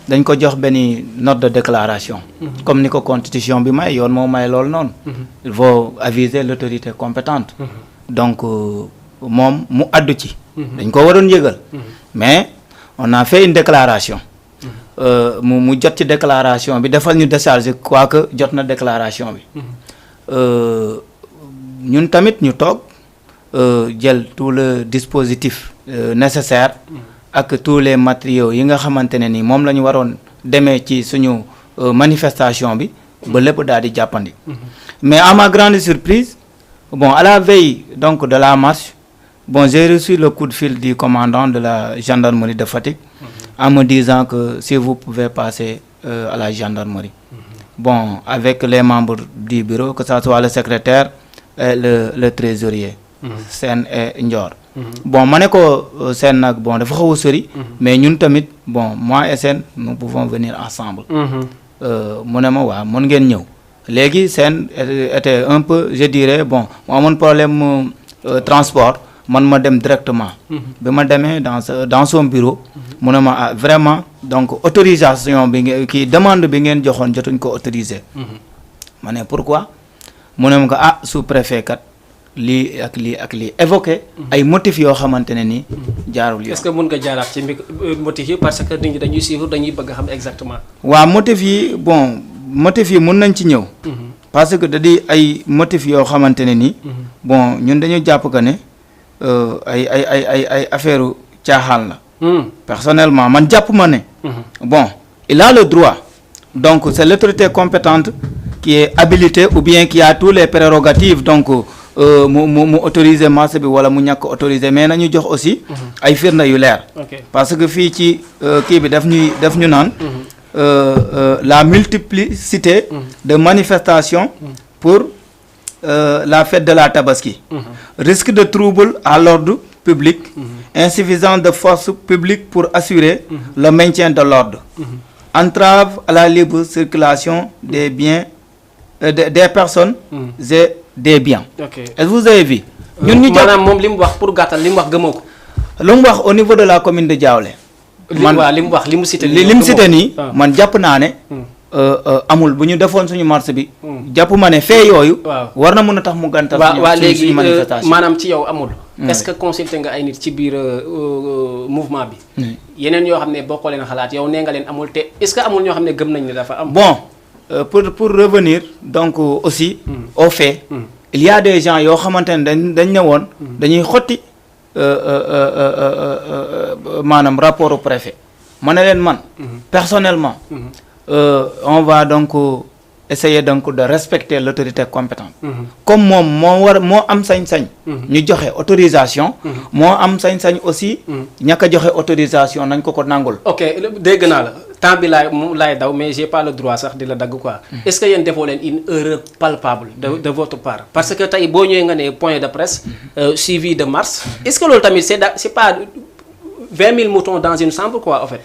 dañ ko jox benn note de déclaration. comme ni ko constitution bi may yoon moo may loolu noonu. il faut aviser l'autorité compétente. donc moom mu addu ci. dañ ko waroon yëgal. mais on a fait une déclaration. mu jot ci déclaration bi defal ñu décharger quoique jot na déclaration bi. ñun tamit ñu toog jël tout le dispositif nécessaire. ak tous les matériaux yi nga xamante ne ni moom la ñu waroon demee ci suñu manifestation bi ba lépp daal di jàppandi. mais à ma grande surprise bon à la veille donc de la marche bon j'ai reçu le coup de fil du commandant de la gendarmerie de Fatick en me disant que si vous pouvez passer à la gendarmerie. bon avec les membres du bureau que ça soit le secrétaire et le trésorier. Sène et Ndior. bon ma ne ko Sène nag bon dafa xaw a sori. mais ñun tamit bon moi et Sène nous pouvons venir ensemble. mu ne ma waaw mën ngeen ñëw. léegi Sène était un peu je dirais bon mu amoon problème transport man ma dem directement. bi ma demee dans son bureau. mu ne ma vraiment donc autorisation bi ngeen kii demande bi ngeen joxoon jotuñ ko autoriser. ma ne pourquoi mu ne ma ko sous-préfet kat. lii ak lii évoqué ay motifs yoo xamante ne ni jaarul yoon. est-ce que mën nga jaaraat ci motifs yi parce que nit ñi dañuy suivre dañuy bëgg a xam exactement. waaw motifs yi bon motifs yi mën nañ ci ñëw. parce que da di ay motifs yoo xamante ne ni. bon ñun dañu jàpp que ne ay affaire caaxaan la. personnellement man jàpp ma ne. bon il a le droit donc c'est l'autorité compétente qui est habilitée ou bien qui a tous les prérogatives donc. mu autoriser marché bi wala mu ñàkk autoriser mais nañu jox aussi ay firnde yu leer parce que fii ci kii bi daf ñu naan la multiplicité de manifestations pour la fête de la Tabaski risque de trouble à l'ordre public insuffisance de force publique pour assurer le maintien de l'ordre entrave à la libre circulation des biens des personnes et des biens. Est-ce que vous avez vu. ñun ñu maanaam moom li mu wax pour gàttal li mu wax gëmoo ko. lu mu wax au niveau de la commune de Diaoulé. man li mu wax li mu cité nii man jàpp naa ne. amul bu ñu defoon suñu marché bi. jàpp ma ne fee yooyu. war na mën a tax mu gàntal. suñu manifestation maanaam ci yow amul. est-ce que consulté nga ay nit ci biir mouvement bi. yeneen yoo xam ne bokkoo leen xalaat yow nee nga leen amul te est-ce que amul ñoo xam ne gëm nañ ne dafa am. bon. pour revenir donc aussi au fait il y a des gens yoo xamante ne dañ ne woon dañuy xotti maanaam rapport au préfet ma ne leen man personnellement on va donc essayer donc de respecter l'autorité compétente comme moom moo am sañ-sañ ñu joxe autorisation moo am sañ-sañ aussi ñàkk a joxe autorisation nañ ko nangul. ok dégg naa la temps bi laay daw mais j'ai pas le droit sax di la dagg quoi est-ce que yéen defoo leen une erreur palpable de votre part parce que tey boo ñëwee nga ne point de presse suivi de marche est-ce que loolu tamit c'est pas 20 000 moutons dans une chambre quoi en fait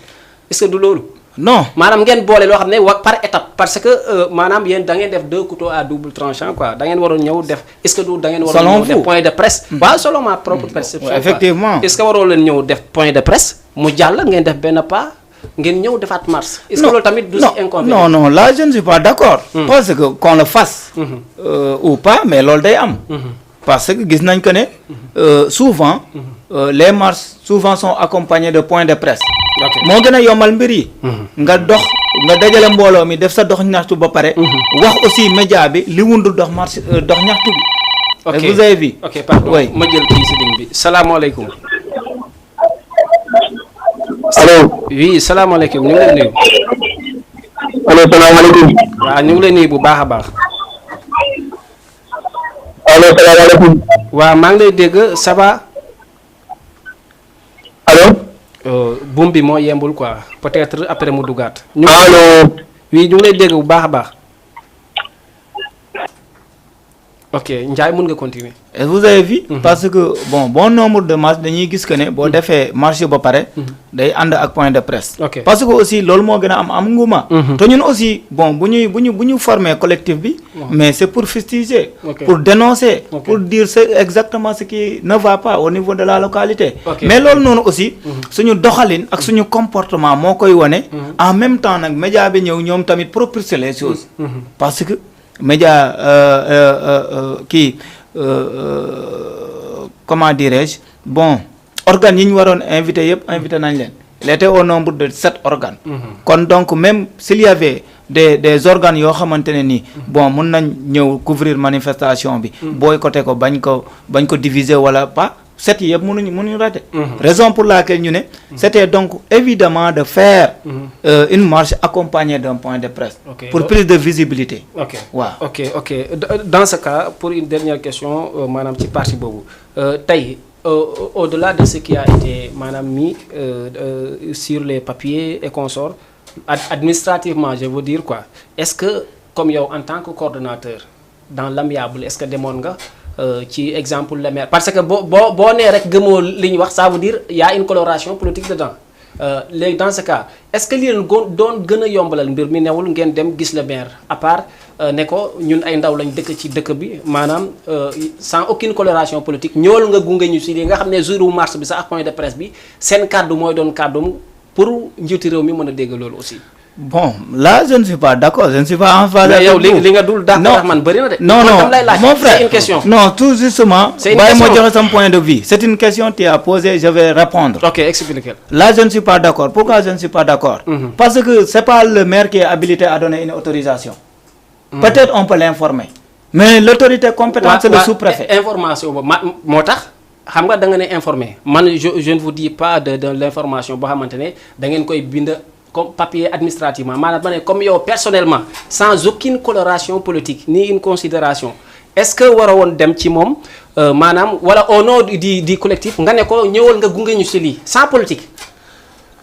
est-ce que du loolu. non maanaam ngeen boole loo xam ne par étape parce que maanaam yéen da ngeen def 2 couteaux à double tranchant quoi da ngeen waroon ñëw def est-ce que du da ngeen waroon ñëw def point de presse. waaw selon ma propre perception. effectivement est-ce que waroo leen ñëw def point de presse mu jàll ngeen def benn pas ngeen ñëw defaat marche. est-ce que loolu tamit du si inconvénient. non là je ne suis pas d'accord. parce que qu'on le fasse. ou pas mais loolu day am. parce que gis nañ que ne souvent les marches souvent sont accompagnées de points de presse. moo gën a yombal mbir yi. nga dajale mbooloo mi def sa dox ñaxtu ba pare. wax aussi média bi li wundul dox marche dox ñaxtu bi. ok vous avez vu. ok pardon ma jël kii si ligne bi salaamaaleykum. allo. oui salaamaaleykum ñu ngi lay nuyu. allo salaamaaleykum. waaw ñu ngi lay nuyu bu baax a baax. allo salaamaaleykum. waaw maa ngi lay dégg ça va. allo. buum bi moo yembul quoi peut-être après mu dugaat. allo. oui ñu ngi lay dégg bu baax a baax. ok Ndiaye mun nga continuer. Et vous avez vu parce que bon nombre de marches dañuy gis que ne boo defee marche ba pare day ànd ak point de presse. Ok. parce que aussi loolu moo gën a am nguma. te ñun aussi bon bu ñu former collectif bi. mais c'est pour fustiger. Ok. pour dénoncer. Ok. pour dire c'est exactement ce qui ne va pas au niveau de la localité. Ok. mais loolu noonu aussi. suñu doxalin ak suñu comportement moo koy wone. en même temps nag média bi ñëw ñoom tamit propulser les choses. parce que média comment dirais-je bon organes yi ñu waroon invité yëpp invité nañ leen il était au nombre de 7 organes. kon donc même s'il y avait des organes yoo xamante ne nii bon mun nañ ñëw couvrir manifestation bi. boycotter ko bañ ko diviser wala pas 7 yëpp mënuñu rater. raison pour laquelle ñu ne. c'était donc évidemment de faire une marche accompagnée d'un point de presse. Ok. pour plus de visibilité. ok waaw. ok dans ce cas pour une dernière question maanaam ci parti boobu tey au-delà de ce qui a été maanaam mis sur les papiers et consorts administrativement je veux dire quoi est-ce que comme yow en tant que coordonnateur dans l'amiable est-ce que demoon nga ci exemple le maire parce que boo nee rek gëmoo li ñu wax ça veut dire y a une coloration politique dedans léegi dans ce cas est-ce que li leen doon gën a yombalal mbir mi newul ngeen dem gis le maire à part ne ko ñun ay ndaw lañ dëkk ci dëkk bi maanaam sans aucune coloration politique ñool nga gunge ñu si li nga xam ne jour mars bi sax ak point de presse bi seen kàddu mooy doon kàddum pour njiitu réew mi mën a dégg loolu aussi. bon là je ne suis pas d'accord je ne suis pas en phase. mais yow avec vous. li nga dul d'accord man bëri na de. non mon frère c'est une question. non tout justement. c'est une bàyyi question ma joxe sama point de vue. c'est une question tu as posée je vais répondre. ok expliquez. Là je ne suis pas d'accord pourquoi je ne suis pas d'accord. Parce que c'est pas le maire qui est habilité à donner une autorisation. Peut-être on peut l'informer. Mais l'autorité compétente c'est le sous-préfet. information boobu moo tax xam nga da nga ne informer man je ne vous dis pas de l'information boo xamante ne da ngeen koy bind comme papier administrativement maanaam ma ne comme yow personnellement sans aucune coloration politique ni une considération est-ce que war a woon dem ci moom maanaam wala au nom du collectif nga ne ko ñëwal nga gunge ñu ci lii sans politique.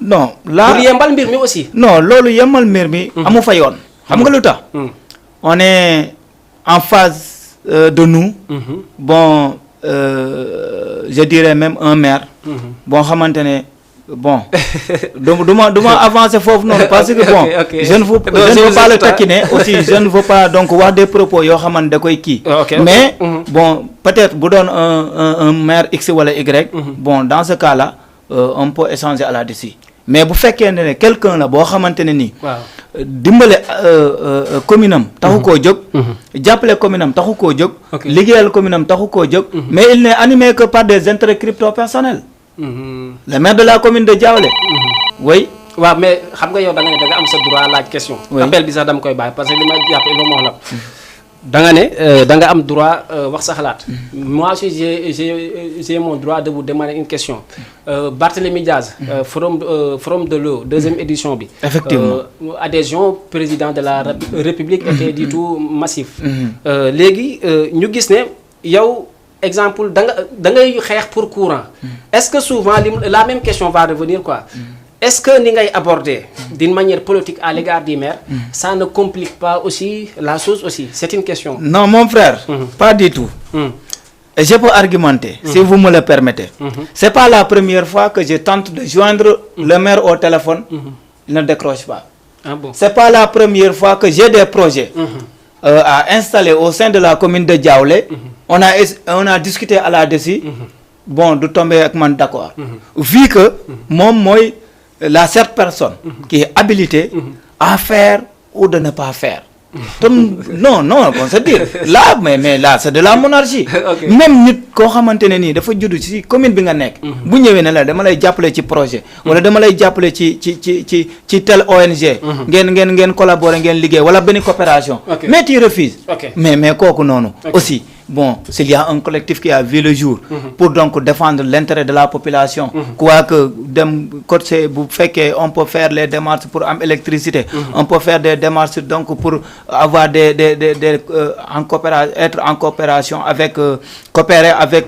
non là pour yembal mbir mi aussi. non loolu yemal mbir mi. amu fa yoon. xam nga lu tax. on est en face de nous. bon je dirais même un maire. bon xamante ne bon du ma avancer foofu noonu parce que bon. ok je ne veux pas le taquiner aussi je ne veux pas donc wax des propos yoo xamante da koy kii. mais bon peut-être bu doon un maire X wala Y. bon dans ce cas-là on peut échanger à là-dessus. mais bu fekkee ne quelqu'un la boo xamante ne nii. waaw dimbale commune am taxu koo jóg. jàppale commune am taxu koo jóg. liggéeyal commune am taxu koo jóg. mais il n'est animé que par des intérêts crypto-personnels. le maire de la commune de Diaolé. oui. waaw mais xam nga yow da nga ne da nga am sa droit laaj question. appel bi sax dama koy bàyyi parce que li ma jàpp lu ma wax la. da nga ne da nga am droit wax sa xalaat. moi aussi j'ai mon droit de vous demander une question. Barthélémy Diaz. Forum de l'eau deuxième édition bi. effectivement adhésion président de la République était du tout massif. léegi ñu gis ne yow exemple da ngay xeex pour courant. est-ce que souvent la même question va revenir quoi. Est-ce que ni ngay aborder d'une manière politique à l'égard du maire, ça ne complique pas aussi la chose aussi? C'est une question. Non mon frère, pas du tout. Et je peux argumenter, si vous me le permettez. C'est pas la première fois que je tente de joindre le maire au téléphone, il ne décroche pas. Ah bon? C'est pas la première fois que j'ai des projets à installer au sein de la commune de Diaolé. On a discuté à la dessus. Bon, de tomber avec moi d'accord. Vu que la certaine personne qui est habilitée à faire ou de ne pas faire. Non, on se dit. Là, mais là, c'est de la monarchie. Okay. Même nit koo xamante ne nii dafa judd ci commune bi nga nekk. bu ñëwee ne la dama lay jàppale ci projet. wala dama lay jàppale ci tel ONG. ngeen collaborer ngeen liggéey wala benn coopération. Okay. mais tu refuses. Okay. mais kooku noonu. Okay. aussi bon, s'il y a un collectif qui a vu le jour pour donc défendre l'intérêt de la population, quoique on peut faire les démarches pour l'électricité, on peut faire des démarches donc pour avoir être en coopération avec coopérer avec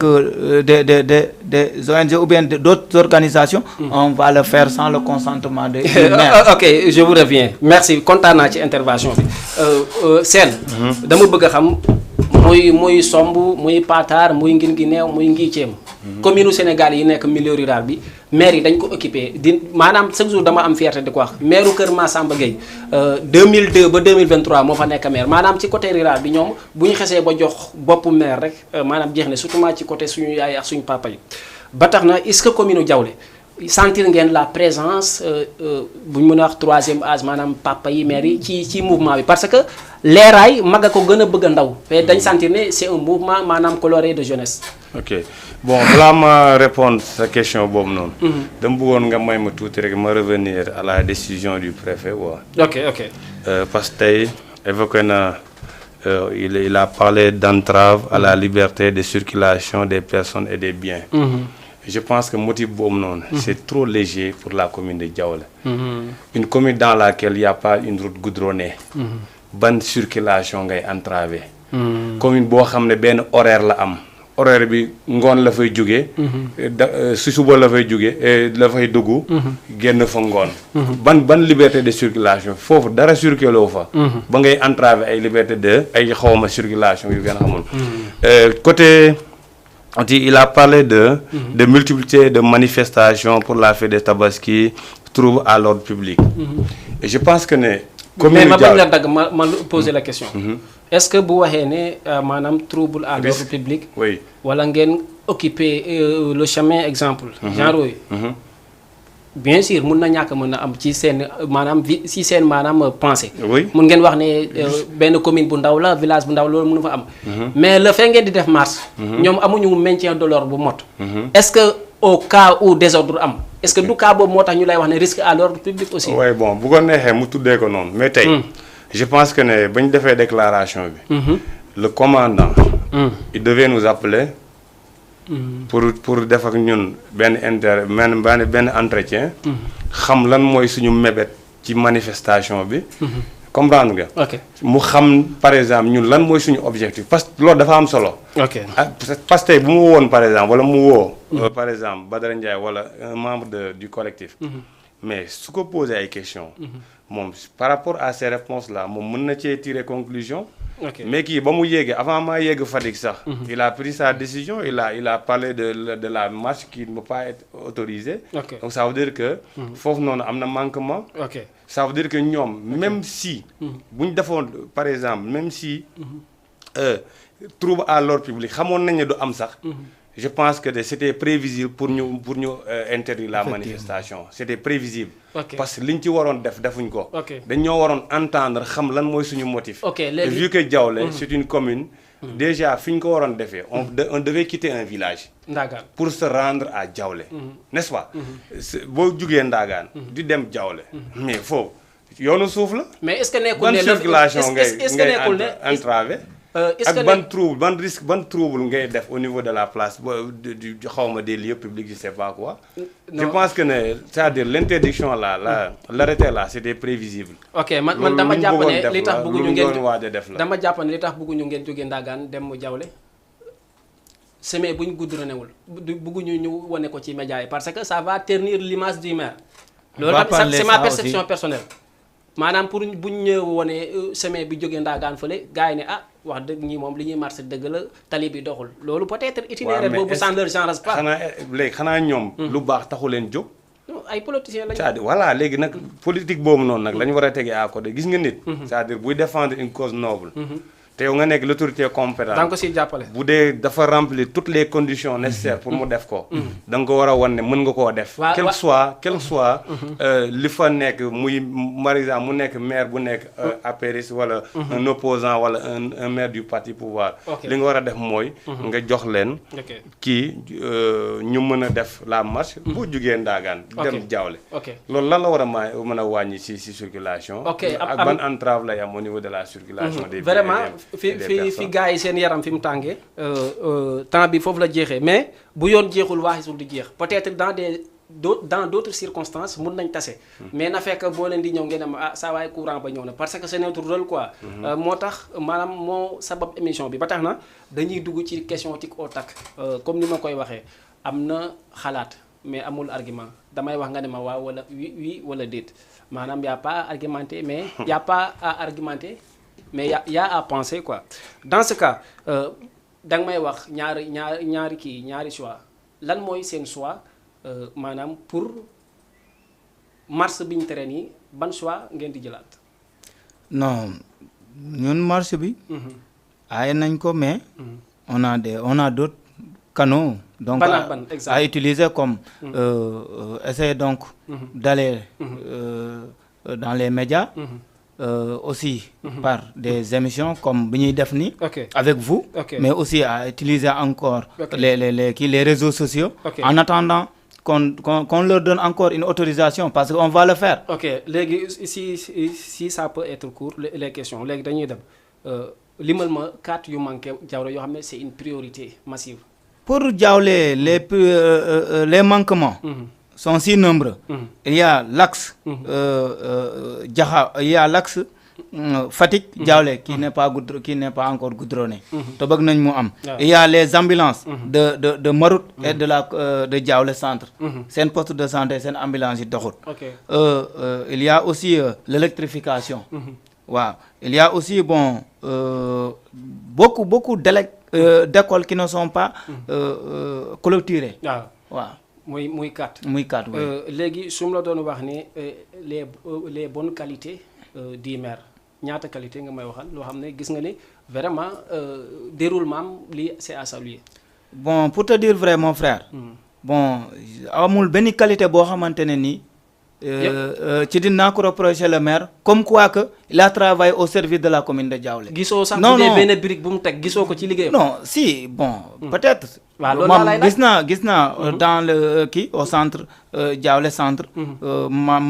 des ONG ou bien d'autres organisations, on va le faire sans le consentement du maire. Ok, je vous reviens. Merci. Content naa ci intervention bi. Sène. dama bëgg a xam muy Somb muy Patar muy Guinguinéo muy Ngithiem. commune Sénégal yi nekk milieu rural bi maire yi dañ ko occupé maanaam chaque jour dama am fierté di ko wax maire Kër Massamba Gueye 2002 ba 2023 moo fa nekk maire maanaam ci côté rural bi ñoom bu ñu xesee ba jox boppu maire rek maanaam jeex na surtout ci côté suñu yaay ak suñu papa yi. ba tax na est-ce que commune Diaoulé sentir ngeen la présence bu ñu mën a wax troisième âge maanaam papa yi maire yi ci mouvement bi parce que leeraay mag a ko gën a bëgg a ndaw mais dañ sentir ne c'est un mouvement maanaam coloré de jeunesse. ok bon balaa ma répondre sa question boobu noonu. dama bëggoon nga may ma tuuti rek ma revenir à la décision du préfet waaw. ok. parce que tey évoqué na il a parlé d'entrave à la liberté de circulation des personnes et des biens. Je pense que le motif c'est trop léger pour la commune de Diaoulé. Une commune dans laquelle il n'y a pas une route goudronnée. Bonne circulation est entravée. Commune qui a un horaire la am. Horaire bi ngone la fay joggé su suba la fay joggé la fay duggu genn fa ngone ban liberté de circulation fofu dara circuler wu fa ba ngay entraver ay liberté de ay xawma circulation yu gën xamul côté il a parlé de multiplicité de manifestations pour la fête de Tabaski, trouble à l'ordre public. Et je pense que mais ma poser la question. Est-ce que vous avez un trouble à l'ordre public? Oui. Ou alors vous occuper le chemin exemple. Genre bien sûr mun na ñàkk mën na am ci seen maanaam si seen maanaam pensée. oui mun ngeen wax ne benn commune bu ndaw la village bu ndaw loolu mënu fa am. mais le fait ngeen di def marche. ñoom amuñu maintien de l'ordre bu mot. est-ce que au cas où désordre am est-ce que du cas boobu moo tax ñu lay wax ne risque à l'ordre public aussi. oui bon bu ko neexee mu tuddee ko noonu mais tey. je pense que ne ba ñu defee déclaration bi. le commandant. il devait nous appeler. pour def ak ñun benn entretien. xam lan mooy suñu mébét ci manifestation bi. comprendre nga. ok mu xam par exemple ñun lan mooy suñu objectif parce que loolu dafa am solo. ok parce que tey bu mu woon par exemple wala mu woo. par exemple Badara Ndiaye wala un membre du collectif. mais su ko posé ay questions. moom par rapport à ces réponses là moom mën na cee tirer conclusion. Okay. Mais qui, avant ma yégue Fatick ça, il a pris sa décision, il a parlé de la marche qui ne peut pas être autorisée. Okay. Donc ça veut dire que faut non amna manquement. Okay. Ça veut dire que nous, même si par exemple, même si trouble à l'ordre public, xamone nañ do am sax. Je pense que c'était prévisible pour nous interdire la manifestation. C'était prévisible. Okay. Parce que liñ ci waron def defuñ ko. Okay. Dañoo waron entendre xam lan moy suñu motif. Okay, et vu que Diaoulé c'est une commune, déjà fiñ ko waron défé, on devait quitter un village. Ndagan. Pour se rendre à Diaoulé. N'est-ce pas? Bo jugé Ndagan, di dem Diaoulé. Mais faut yoonu suuf la. Mais est-ce que nekkul ne circulation ngay entravé? Est-ce que ban trouble ngay def au niveau de la place du xawma des lieux publics je sais pas quoi. Non. Je pense que c'est-à-dire l'interdiction là l'arrêté là c'était prévisible. OK man dama japp ne li tax bëggu ñu ngeen dama japp ne li tax bëggu ñu ngeen joggé Ndagan dem mu Diaoulé semé buñ goudronnéwul bëggu ñu woné ko ci média yi parce que ça va ternir l'image du maire. C'est ma perception personnelle. Manam pour buñ ñëw woné semé bi joggé Ndagan feulé gaay né ah wax deug ñi mom li ñuy marché deug la tali bi doxul lolu peut-être itinéraire bobu sans leur genre pas xana ñom lu baax taxu leen jog ay politiciens lañu c'est-à-dire voilà légui nak politique bobu non nak lañu wara tégué à côté gis nga nit c'est-à-dire buy défendre une cause noble té yow nga nek l'autorité compétente donc ci jappalé bu dé dafa remplir toutes les conditions nécessaires pour mu def ko dang ko wara wonné mën nga ko def quel soit li fa nek muy par exemple mu nek maire bu nek apéris wala un opposant wala un maire du parti pouvoir li nga wara def moy nga jox len ki ñu mëna def la marche bu jugé Ndagan dem Diaoulé loolu lan la wara mëna wañi ci circulation ak ban entrave lay am au niveau de la circulation des vraiment fi gars yi seen yaram fi mu tàngee temps bi foofu la jeexee mais bu yoon jeexul waaxisul di jeex peut-être dans d'autres circonstances mun nañ tase mais na fekk boo leen di ñëw ngeen am saa waay courant ba ñëw na parce que c'est notre rôle quoi moo tax maanaam moo sabab émission bi ba tax na dañuy dugg ci question tic au tac comme ni ma koy waxee am na xalaat mais amul argument damay wax nga ne ma waaw wala oui wala déet maanaam y a pas à argumenter mais y a pas à argumenter mais y a à penser quoi dans ce cas da nga may wax ñaari choix lan mooy seen choix maanaam pour marche bi ñu tere nii ban choix ngeen di jëlaat. non ñun marche bi. aaye nañ ko mais. on a d'autres canaux. donc à utiliser comme essayer donc d'aller dans les médias. Aussi par des émissions comme bi ñuy def ni avec vous. Mais aussi à utiliser encore les réseaux sociaux. En attendant qu'on leur donne encore une autorisation parce qu'on va le faire. Ok léegi si ça peut être court les questions léegi dañuy dem limal ma 4 yu manqué Diawlé yoo xam ne c'est une priorité massive. Pour Diawlé les manquements sont si nombreux. Il y a l'axe il y a l'axe Fatick Diawlé qui n'est pas encore goudronné. te bëgg nañ mu am. Il y a les ambulances de Marout et de Diawlé centre. seen poste de santé seen ambulance yi doxut. Il y a aussi l'électrification. waaw il y a aussi beaucoup d'écoles qui ne sont pas clôturées. waaw muy 4. muy 4 oui. léegi su ma la doon wax ni les bonnes qualités du maire ñaata qualité nga may waxal loo xam ne gis nga ni vraiment déroulement lii c'est à saluer. Bon pour te dire vrai mon frère. Bon amul benn qualité boo xamante ne nii. ci dinaa ko reprocher le maire comme quoi que il a travaillé au service de la commune de Diawlé. gisoo sax bu dee benn brique bu mu teg gisoo ko ci liggéeyam. non si bon peut-être. waaw loolu laa lay laaj gis naa dans le au centre Diawlé centre.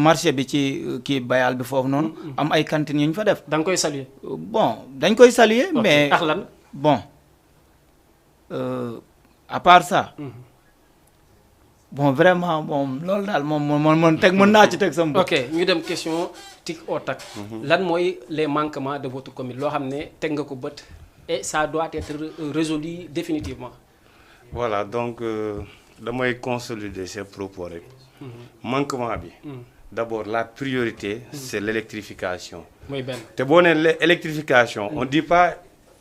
marché bi ci bayal bi foofu noonu. am ay cantines yu ñu fa def. da nga koy saluer. bon dañ koy saluer. mais ak lan bon à part ça. Bon vraiment loolu daal moom teg mën naa ci teg sama. ok ñu dem question tic au tac. lan mooy les manquements de votre commune loo xam ne teg nga ko bët et ça doit être résolu définitivement. Voilà donc damay consolider ces propos rek. manquement bi. D'abord la priorité c'est l'électrification. mooy benn te boo nee l'électrification on dit pas.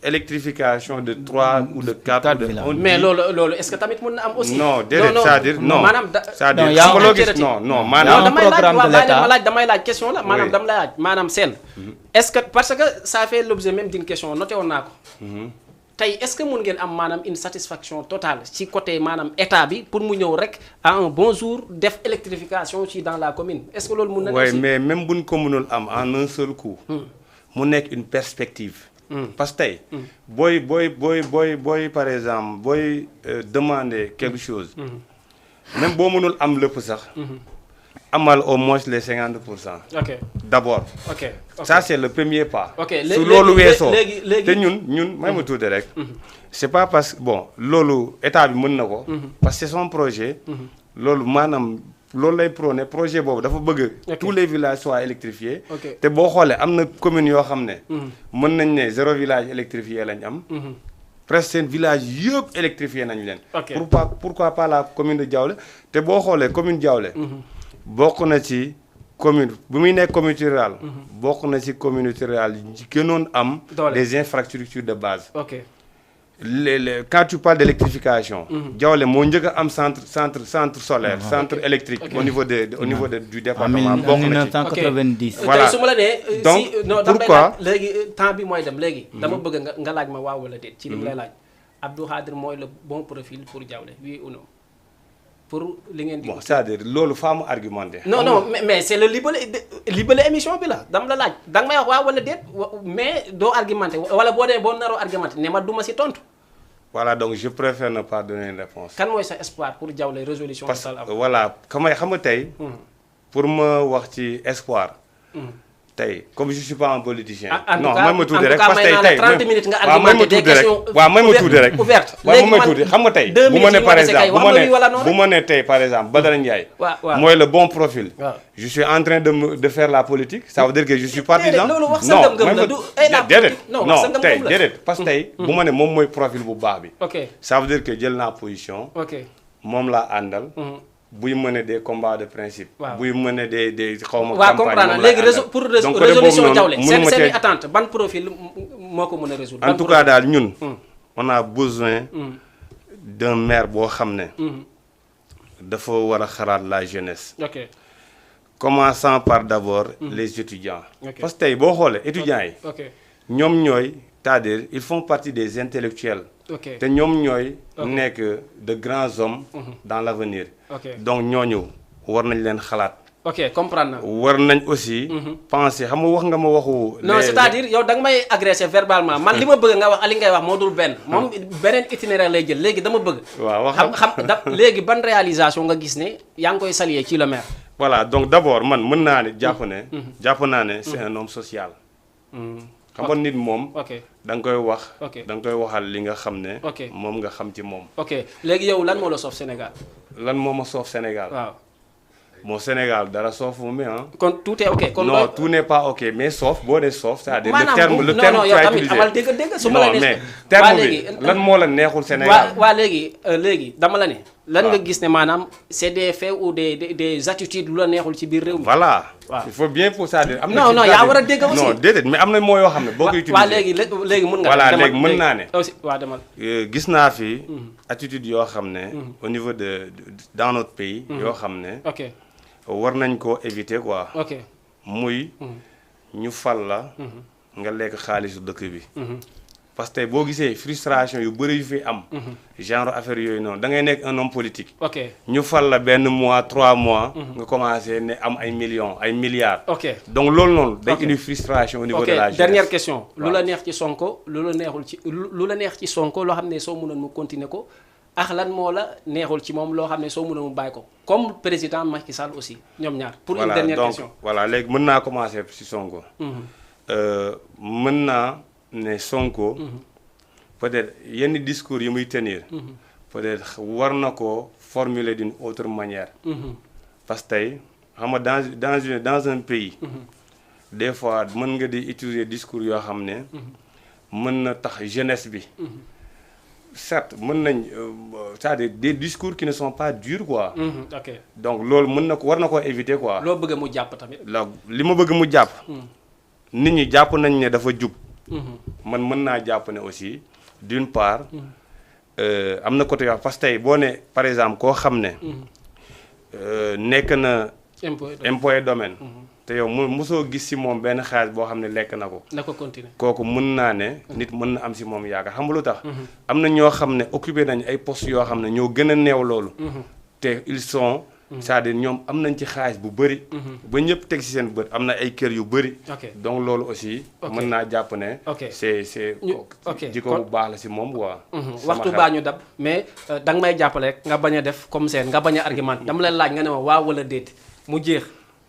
Électrification de 3 ou de 4 mais loolu est-ce que tamit mën na am aussi. non déedéet c'est-à-dire non maanaam c'est-à-dire non maanaam damay laaj question la maanaam dama laaj maanaam seen est-ce que parce que ça fait l'objet même d'une question noté woon naa ko tey est-ce que mën ngeen am maanaam une satisfaction totale ci côté maanaam état bi pour mu ñëw rek à un bon jour def électrification ci dans la commune est-ce que loolu mën na oui mais même buñ ko mënul am en un seul coup mu nekk une perspective. Parce que tey booy par exemple booy demander quelque chose même boo mënul am lépp sax amal au moins les 50%. ok d'abord. ok ça c'est le premier pas. ok su loolu weesoo léegi te ñun may ma tuuti rek. c'est pas parce que bon loolu état bi mën na ko. parce que c'est son projet. loolu maanaam. loolu lay prôné projet boobu dafa bëgg tous les villages soient électrifiés. te boo xoolee am na commune yoo xam ne mën nañ ne 0 village électrifié lañ am. presque seen village yëpp électrifié nañ leen. pourquoi pas la commune de Diawlé te boo xoolee commune Diawlé bokk na ci commune bu muy nekk communauté rurale bokk na ci communauté rurale yi gënoon am des infrastructures de base. Quand tu parles d'électrification, Diawlé moo njëkk a am centre solaire, centre électrique au niveau du département. En 1990. Voilà. su ma la nee donc pourquoi léegi temps bi mooy dem léegi. dama bëgg nga laaj ma waaw wala déet. ci li mu lay laaj Abdou Khadir mooy le bon profil pour Diawlé oui ou non pour li ngeen di. bon c'est-à-dire loolu faa mu argumenté. non mais c'est le libellé émission bi la dama la laaj danga may wax waaw wala déet mais doo argumenté wala boo demee boo naroo argumenté ne ma duma si tontu. Voilà donc je préfère ne pas donner une réponse. Kan mooy sa espoir pour Diawlé résolution parce totale am. voilà xam nga tey. pour ma wax ci espoir. tey comme je suis pas un politicien. en non tout cas may ma tuuti rek en tout cas parce que tey 30 minutes nga waaw may ma argumenté des tuuti rek questions waaw may ma tuuti rek ouvertes. waaw léegi may ma man tuuti xam nga tey 2 bu ma ne minutes par yi ma dese kay exemple wax ma oui wala non bu ma ne tey par exemple Badara Ndiaye. waaw mooy le bon profil. waaw. je suis en train de faire la politique ça veut dire que je suis partisan. loolu wax sa ngëm-ngëm la du ay la déedéet non wax sa non tey ngëm-ngëm la. déedéet parce que tey bu ma ne moom mooy profil bu baax bi. ok ça veut dire que jël naa position. ok. moom laa àndal. buy mener des combats de principe. waaw buy mener des xaw ma. waaw comprendre léegi pour résolution Diawlé seen i attente ban profil moo ko mën a résoudre. en tout cas daal ñun. on a besoin. d'un maire boo xam ne. dafa war a xalaat la jeunesse. ok commençant par d'abord les étudiants. parce que tey boo xoolee étudiants yi. ok ñoom ñooy c'est-à-dire ils font partie des intellectuels. ok te ñoom ñooy. nekk de grands hommes. dans l'avenir. ok donc ñooñu war nañ leen xalaat. ok comprendre na. war nañ aussi. penser xam nga wax nga ma waxu. non c'est-à-dire yow da nga may agressé verbalement man li ma bëgg nga wax ali ngay wax moo dul benn. moom beneen itinéraire lay jël léegi dama bëgg. waaw wax xam léegi ban réalisation nga gis ne yaa ngi koy saluer ci le maire. voilà donc d'abord man mën naa ne jàpp ne. jàpp naa ne c'est un homme social. xam nga nit moom. ok da nga koy wax. ok da nga koy waxal li nga xam ne. ok moom nga xam ci moom. ok léegi yow lan moo la soof Sénégal. lan moo ma soof Sénégal. waaw. bon Sénégal dara soofu mu ah. kon tout est ok. kon non tout n'est pas ok mais sauf boo nee sauf c'est-à-dire le terme non tu yow as tamit utilisé amal dégg su ma la non nee mais terme bi lan moo la neexul Sénégal. waa léegi dama la ne. lan nga gis ne maanaam c'est des faits ou des attitudes lu la neexul ci biir réew mi. voilà. waaw il faut bien pour c'est-à-dire am na. non yaa war a dégg aussi non déedéet mais am na moo yoo xam ne boo koy utiliser. waaw léegi mën nga. voilà léegi mën naa ne. aussi waaw demal. gis naa fi. attitude yoo xam ne. au niveau de dans notre pays. yoo xam ne. ok war nañ koo éviter quoi. ok muy ñu fal la. nga lekk xaalisu dëkk bi. parce que tey boo gisee frustration yu bëri yu fi am. genre affaire yooyu noonu da ngay nekk un homme politique. ok ñu fal la benn mois 3 mois. nga commencé ne am ay millions ay milliards. ok donc loolu noonu. day indi frustration au niveau de la jeunesse. dernière question. lu la neex ci Sonko lu la neexul ci lu la neex ci Sonko loo xam ne soo mënoon mu continuer ko ak lan moo la neexul ci moom loo xam ne soo mënoon mu bàyyi ko comme président Macky Sall aussi ñoom ñaar. pour une dernière question voilà léegi mën naa commencer ci Sonko. mën naa ne Sonko. peut-être yenn discours yi muy tenir. peut-être war na ko formuler d'une autre manière. parce que tey xam nga dans un pays. des fois mën nga di utiliser discours yoo xam ne. mën na tax jeunesse bi. certes mën nañ c'est-à-dire des discours qui ne sont pas durs quoi. ok donc loolu mën na ko war na koo éviter quoi. loo bëgg mu jàpp tamit. li ma bëgg mu jàpp. nit ñi jàpp nañ ne dafa jub. man mën naa jàpp ne aussi d'une part. am na côté yoo parce que tey boo ne par exemple koo xam ne. nekk na. impôt et domaine. te yow mosoo gis ci moom benn xaalis boo xam ne lekk na ko. na ko continuer kooku mën naa ne. nit mën na am ci moom yaakaar xam nga lu tax. am na ñoo xam ne occupé nañ ay postes yoo xam ne ñoo gën a néew loolu. te ils sont. c'est-à-dire ñoom am nañ ci xaalis bu bëri. ba ñëpp teg ci seen bët am na ay kër yu bëri. donc loolu aussi. mën naa jàpp ne. c'est jikko bu baax la ci moom quoi. waxtu baa ñu dab mais danga may jàppale rek nga bañ a def comme seen nga bañ a argument dama la laaj nga ne ma waaw wala déet mu jeex.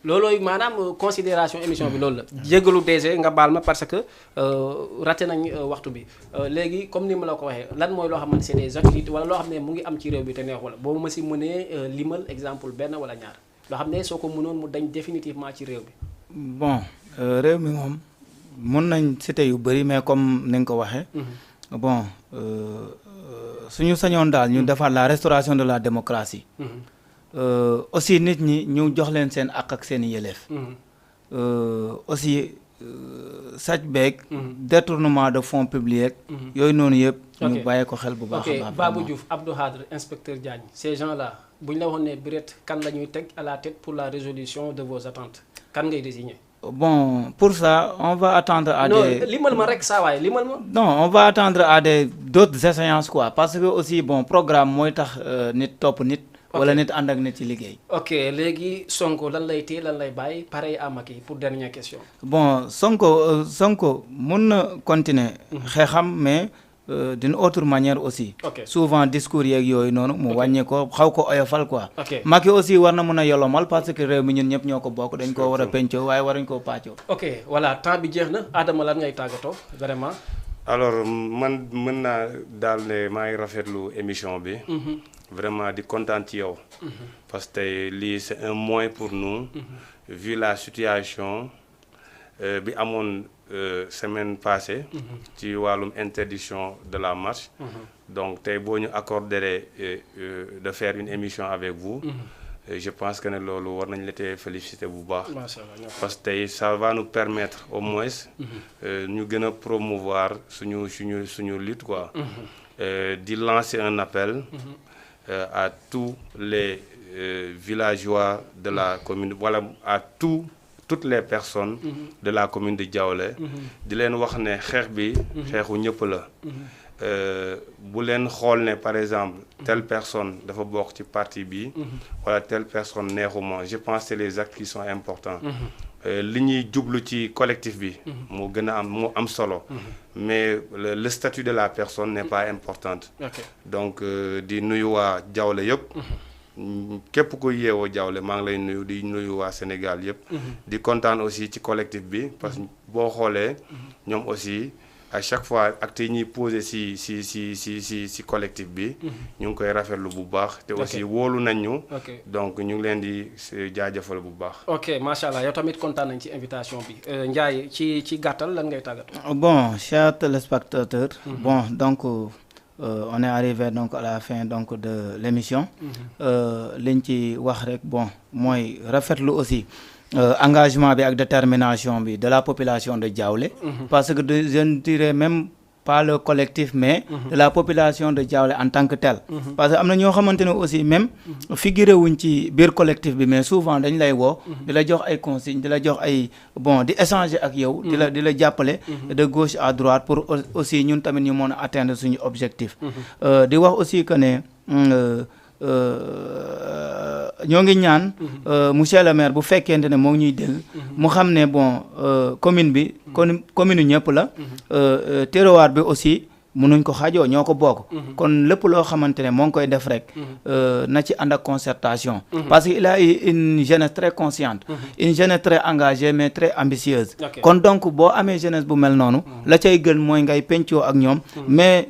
loolooy maanaam considération émission bi loolu la jéggalu DG nga baal ma parce que raté nañ waxtu bi léegi comme ni ma la ko waxee lan mooy loo xamante c'est des activités wala loo xam ne mu ngi am ci réew bi te neexu la boobu ma si mënee limal exemple benn wala ñaar loo xam ne soo ko mënoon mu dañ définitivement ci réew bi. bon réew mi moom mun nañ cité yu bëri mais comme ni nga ko waxee. bon suñu sañoon daal ñu defar la restauration de la démocratie. aussi nit ñi ñu jox leen seen àq ak seen yëleef. aussi sàcc beeg. détournement de fonds publics. yooyu noonu yëpp. ñu bàyyi ko xel bu baax a baax. ok Babou Diouf Abdou Khadre inspecteur Diagne ces gens là bu ñu la waxoon ne Birette kan la ñuy teg à la tête pour la résolution de vos attentes kan ngay désigner. bon pour ça on va attendre à non des. limal ma rek saa waay limal ma. non on va attendre à d'autres échéances quoi parce que aussi bon programme mooy tax nit topp nit. wala nit ànd ak nit ci liggéey. ok léegi Sonko lan lay téye lan lay bàyyi pareil à Macky pour dernière question. bon Sonko mun na continuer. xeexam mais d'une autre manière aussi. Souvent discours yeeg yooyu noonu mu wàññi ko xaw ko oyofal quoi. Macky aussi war na mën a yolomal parce que réew mi ñun ñëpp ñoo ko bokk dañ koo war a pencoo waaye waruñ koo pàccoo. ok voilà temps bi jeex na Adama lan ngay tàggatoo vraiment. alors man mën naa daal ne maa ngi rafetlu émission bi. vraiment di kontaan ci yow. parce que lii c'est un moyen pour nous. vu la situation bi amoon semaine passée. ci wàllum interdiction de la marche. donc tey boo ñu accordé de faire une émission avec vous. je pense que ne loolu war nañ la tey féliciter bu baax. parce que tey ça va nous permettre au moins. ñu gën a promouvoir suñu lutte quoi. di lancer un appel. À tous les villageois de la commune voilà à toutes les personnes de la commune de Diaoulé di leen wax ne xeex bi xeexu ñëpp la bu leen xool ne par exemple telle personne dafa bokk ci parti bi wala telle personne neexuma je pense que c'est les actes qui sont importants li ñuy jublu ci collectif bi moo gën a am solo mais le statut de la personne n'est pas importante donc di nuyu waa Diaoulé yëpp képp ku yeewoo Diaoulé maa ngi lay nuyu di nuyu waa Sénégal yëpp di kontaan aussi ci collectif bi parce que boo xoolee ñoom aussi à chaque fois actes yi ñuy posé si collectif bi ñu ngi koy rafetlu bu baax te aussi wóolu nañ ñu donc ñu ngi leen di jaajëfal bu baax. ok macha allah yow tamit kontaan nañ ci invitation bi Ndiaye ci gàttal lan ngay tàggatoo. bon chers téléspectateurs. bon donc on est arrivé donc à la fin donc de l'émission. liñ ci wax rek bon mooy rafetlu aussi. Engagement bi ak détermination bi de la population de Diaoulé. parce que je ne dirais même pas le collectif mais de la population de Diaoulé en tant que tel. parce que am na ñoo xamante ne aussi même figuré wuñ ci biir collectif bi mais souvent dañ lay woo di la jox ay consignes di la jox ay bon di échanger ak yow di la jàppale de gauche à droite pour aussi ñun tamit ñu mën a atteindre suñu objectif. di wax aussi que ne ñoo ngi ñaan monsieur le maire bu fekkente ne moo ngi ñuy dégg mu xam ne bon commune bi commune ñëpp la terroir bi aussi mënuñ ko xajoo ñoo ko bokk kon lépp loo xamante ne moo ngi koy def rek na ci ànd ak concertation parce que il a une jeunesse très consciente une jeunesse très engagée mais très ambitieuse kon donc boo amee jeunesse bu mel noonu la cay gën mooy ngay pencoo ak ñoom mais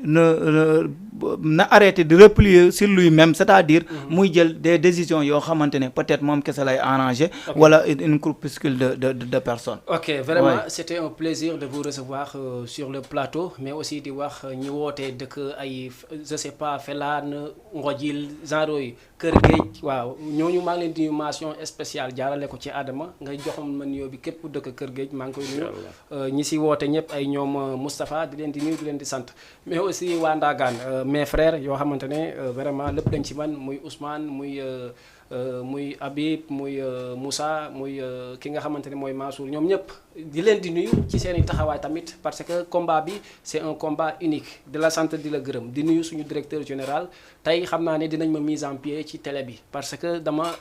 na arrêté de replier sur lui-même c'est-à-dire muy jël des décisions yoo xamante ne peut-être moom kese lay arranger wala une groupuscule de personnes. ok vraiment c'était un plaisir de vous recevoir sur le plateau mais aussi di wax ñi wootee dëkk ay je sais pas Felane Ngodjil genre yi Kër Géej waaw ñooñu maa ngi leen di nuyu mention spéciale jaarale ko ci Adama ngay joxam ma nuyoo bi képp dëkk Kër Géej maa ngi koy nuyu ñi si woote ñëpp ay ñoom Moustapha di leen di nuyu di leen di sant mais aussi waa Ndagane mes frères yoo xamante ne vraiment lépp dañ ci man muy Ousmane muy Habib muy Moussa muy ki nga xamante ne mooy Mansour ñoom ñëpp di leen di nuyu ci seen i taxawaay tamit parce que combat bi c'est un combat unique di la sant di la gërëm di nuyu suñu directeur général tey xam naa ne dinañ ma mise en pied ci télé bi parce que dama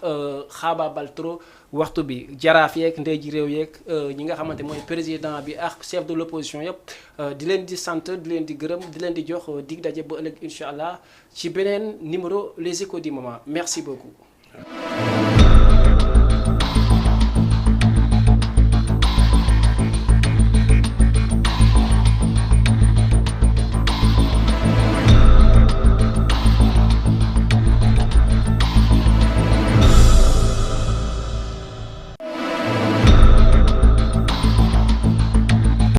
xaabaabal trop waxtu bi jaraaf yeeg ndey ji réew yeeg ñi nga xamante mooy président bi ak chef de l'opposition yëpp di leen di sant di leen di gërëm di leen di jox dig daje ba ëllëg incha allah ci beneen numéro les échos du moment merci beaucoup.